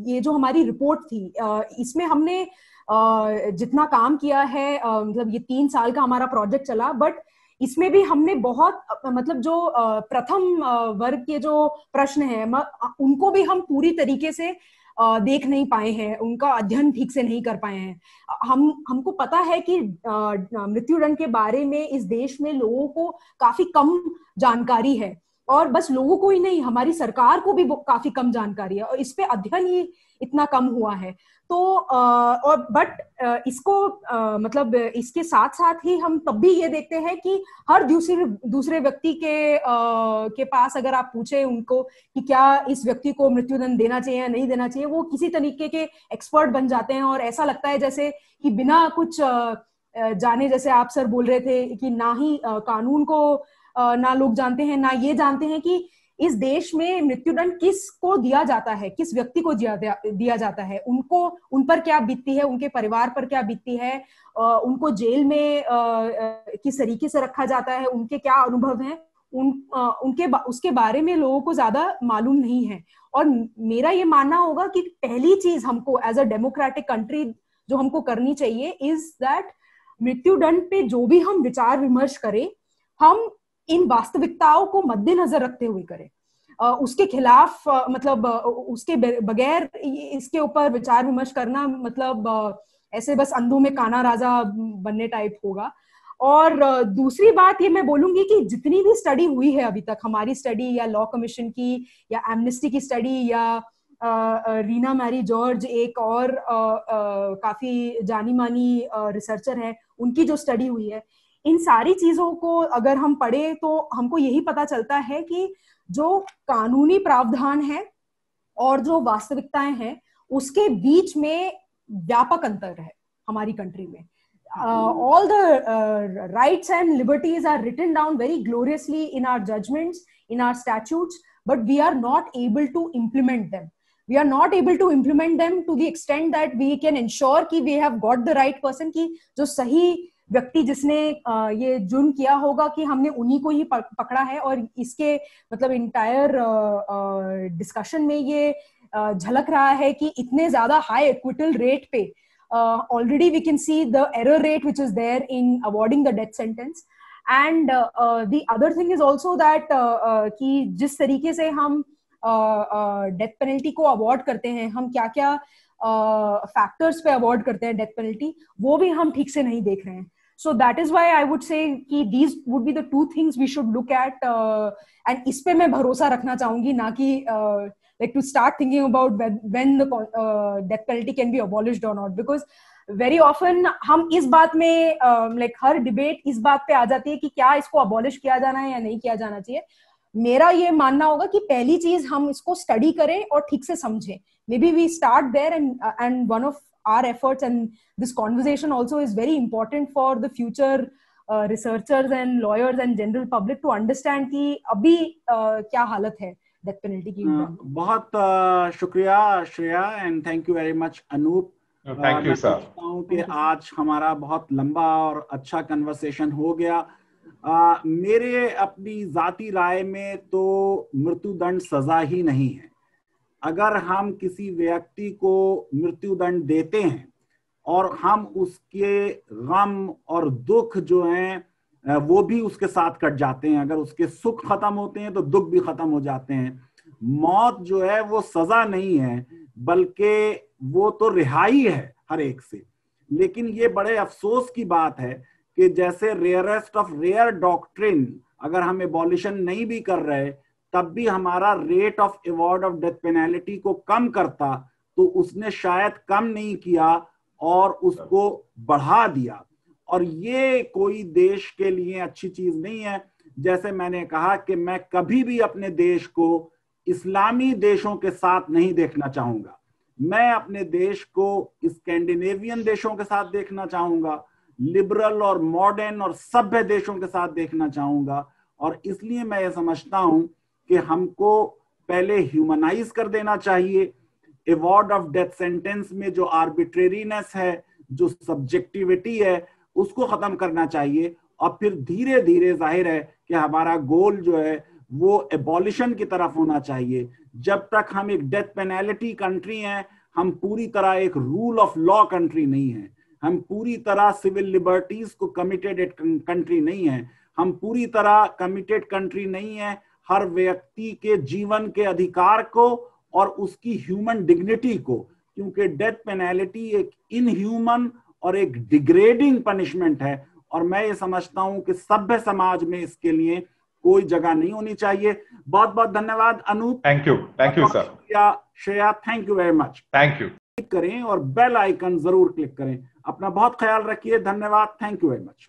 ये जो हमारी रिपोर्ट थी, इसमें हमने जितना काम किया है, मतलब ये 3 साल का हमारा प्रोजेक्ट चला, बट इसमें भी हमने बहुत मतलब जो प्रथम वर्ग के जो प्रश्न हैं उनको भी हम पूरी तरीके से देख नहीं पाए हैं, उनका अध्ययन ठीक से नहीं कर पाए हैं. हमको पता है कि मृत्युदंड के बारे में इस देश में लोगों को काफी कम जानकारी है, और बस लोगों को ही नहीं, हमारी सरकार को भी काफी कम जानकारी है, और इस पे अध्ययन ही इतना कम हुआ है. तो और बट इसको मतलब इसके साथ साथ ही हम तब भी ये देखते हैं कि हर दूसरे व्यक्ति के पास अगर आप पूछे उनको कि क्या इस व्यक्ति को मृत्युदंड देना चाहिए या नहीं देना चाहिए, वो किसी तरीके के एक्सपर्ट बन जाते हैं, और ऐसा लगता है जैसे कि बिना कुछ जाने, जैसे आप सर बोल रहे थे कि ना ही कानून को ना लोग जानते हैं, ना ये जानते हैं कि इस देश में मृत्युदंड किसको दिया जाता है, किस व्यक्ति को दिया जाता है, उन पर क्या बीतती है, उनके परिवार पर क्या बीतती है, उनको जेल में किस तरीके से रखा जाता है, उनके क्या अनुभव हैं, उसके बारे में लोगों को ज्यादा मालूम नहीं है। और मेरा ये मानना होगा कि पहली चीज हमको एज अ डेमोक्रेटिक कंट्री जो हमको करनी चाहिए इज दैट मृत्युदंड पे जो भी हम विचार विमर्श करें, हम इन वास्तविकताओं को मद्देनजर रखते हुए करें। उसके खिलाफ मतलब उसके बगैर इसके ऊपर विचार विमर्श करना मतलब ऐसे बस अंधों में काना राजा बनने टाइप होगा। और दूसरी बात ये मैं बोलूंगी कि जितनी भी स्टडी हुई है अभी तक, हमारी स्टडी या लॉ कमीशन की या एमनेस्टी की स्टडी या रीना मैरी जॉर्ज एक और काफी जानी मानी रिसर्चर है, उनकी जो स्टडी हुई है, इन सारी चीजों को अगर हम पढ़े तो हमको यही पता चलता है कि जो कानूनी प्रावधान है और जो वास्तविकताएं हैं उसके बीच में व्यापक अंतर है हमारी कंट्री में। All the rights and liberties are written down very gloriously in our judgments, in our statutes, but we are not able to implement them. We are not able to implement them to the extent that we can ensure कि we have got the right person, कि जो सही व्यक्ति जिसने ये जुर्म किया होगा कि हमने उन्हीं को ही पकड़ा है। और इसके मतलब इंटायर डिस्कशन में ये झलक रहा है कि इतने ज्यादा हाई एक्विटल रेट पे already we can see the error rate which is there in awarding the death sentence. And the other thing is also that कि जिस तरीके से हम डेथ पेनल्टी को अवॉर्ड करते हैं, हम क्या क्या फैक्टर्स पे अवॉर्ड करते हैं डेथ पेनल्टी, वो भी हम ठीक से नहीं देख रहे हैं। So that is why I would say कि these would be the two things we should look at, and इस पे मैं भरोसा रखना चाहूंगी, ना कि like to start thinking about when the death penalty can be abolished or not, because very often हम इस बात में like हर डिबेट इस बात पे आ जाती है कि क्या इसको अबॉलिश किया जाना है या नहीं किया जाना चाहिए। मेरा ये मानना होगा कि पहली चीज हम इसको स्टडी करें और ठीक से समझें। Maybe we start there, and one of our efforts and this conversation also is very important for the future researchers and lawyers and general public to understand कि अभी क्या हालत है डेथ पेनल्टी की। बहुत शुक्रिया Shreya, and thank you very much Anoop. Thank you sir. कि आज हमारा बहुत लंबा और अच्छा कन्वर्सेशन हो गया। मेरे अपनी जाती राय में तो मृत्युदंड सजा ही नहीं है। अगर हम किसी व्यक्ति को मृत्युदंड देते हैं और हम उसके गम और दुख जो हैं वो भी उसके साथ कट जाते हैं, अगर उसके सुख खत्म होते हैं तो दुख भी खत्म हो जाते हैं। मौत जो है वो सजा नहीं है, बल्कि वो तो रिहाई है हर एक से। लेकिन ये बड़े अफसोस की बात है कि जैसे रेयरेस्ट ऑफ रेयर डॉक्ट्रिन, अगर हम एबॉलिशन नहीं भी कर रहे तब भी हमारा rate of award of death penalty को कम करता, तो उसने शायद कम नहीं किया और उसको बढ़ा दिया। और ये कोई देश के लिए अच्छी चीज नहीं है। जैसे मैंने कहा कि मैं कभी भी अपने देश को इस्लामी देशों के साथ नहीं देखना चाहूंगा, मैं अपने देश को स्कैंडिनेवियन देशों के साथ देखना चाहूंगा, लिबरल और मॉडर्न और सभ्य देशों के साथ देखना चाहूंगा। और इसलिए मैं ये समझता हूं कि हमको पहले ह्यूमनाइज कर देना चाहिए। अवॉर्ड ऑफ डेथ सेंटेंस में जो आर्बिट्रेरीनेस है, जो सब्जेक्टिविटी है, उसको खत्म करना चाहिए। और फिर धीरे धीरे जाहिर है कि हमारा गोल जो है वो एबॉलिशन की तरफ होना चाहिए। जब तक हम एक डेथ पेनल्टी कंट्री हैं, हम पूरी तरह एक रूल ऑफ लॉ कंट्री नहीं है, हम पूरी तरह सिविल लिबर्टीज को कमिटेड कंट्री नहीं है, हम पूरी तरह कमिटेड कंट्री नहीं है हर व्यक्ति के जीवन के अधिकार को और उसकी ह्यूमन डिग्निटी को। क्योंकि डेथ पेनल्टी एक इनह्यूमन और एक डिग्रेडिंग पनिशमेंट है, और मैं ये समझता हूं कि सभ्य समाज में इसके लिए कोई जगह नहीं होनी चाहिए। बहुत बहुत धन्यवाद Anoop. Thank you sir. Shreya, thank you very much. Thank you. Click करें और बेल आइकन जरूर क्लिक करें। अपना बहुत ख्याल रखिए। धन्यवाद। Thank you very much.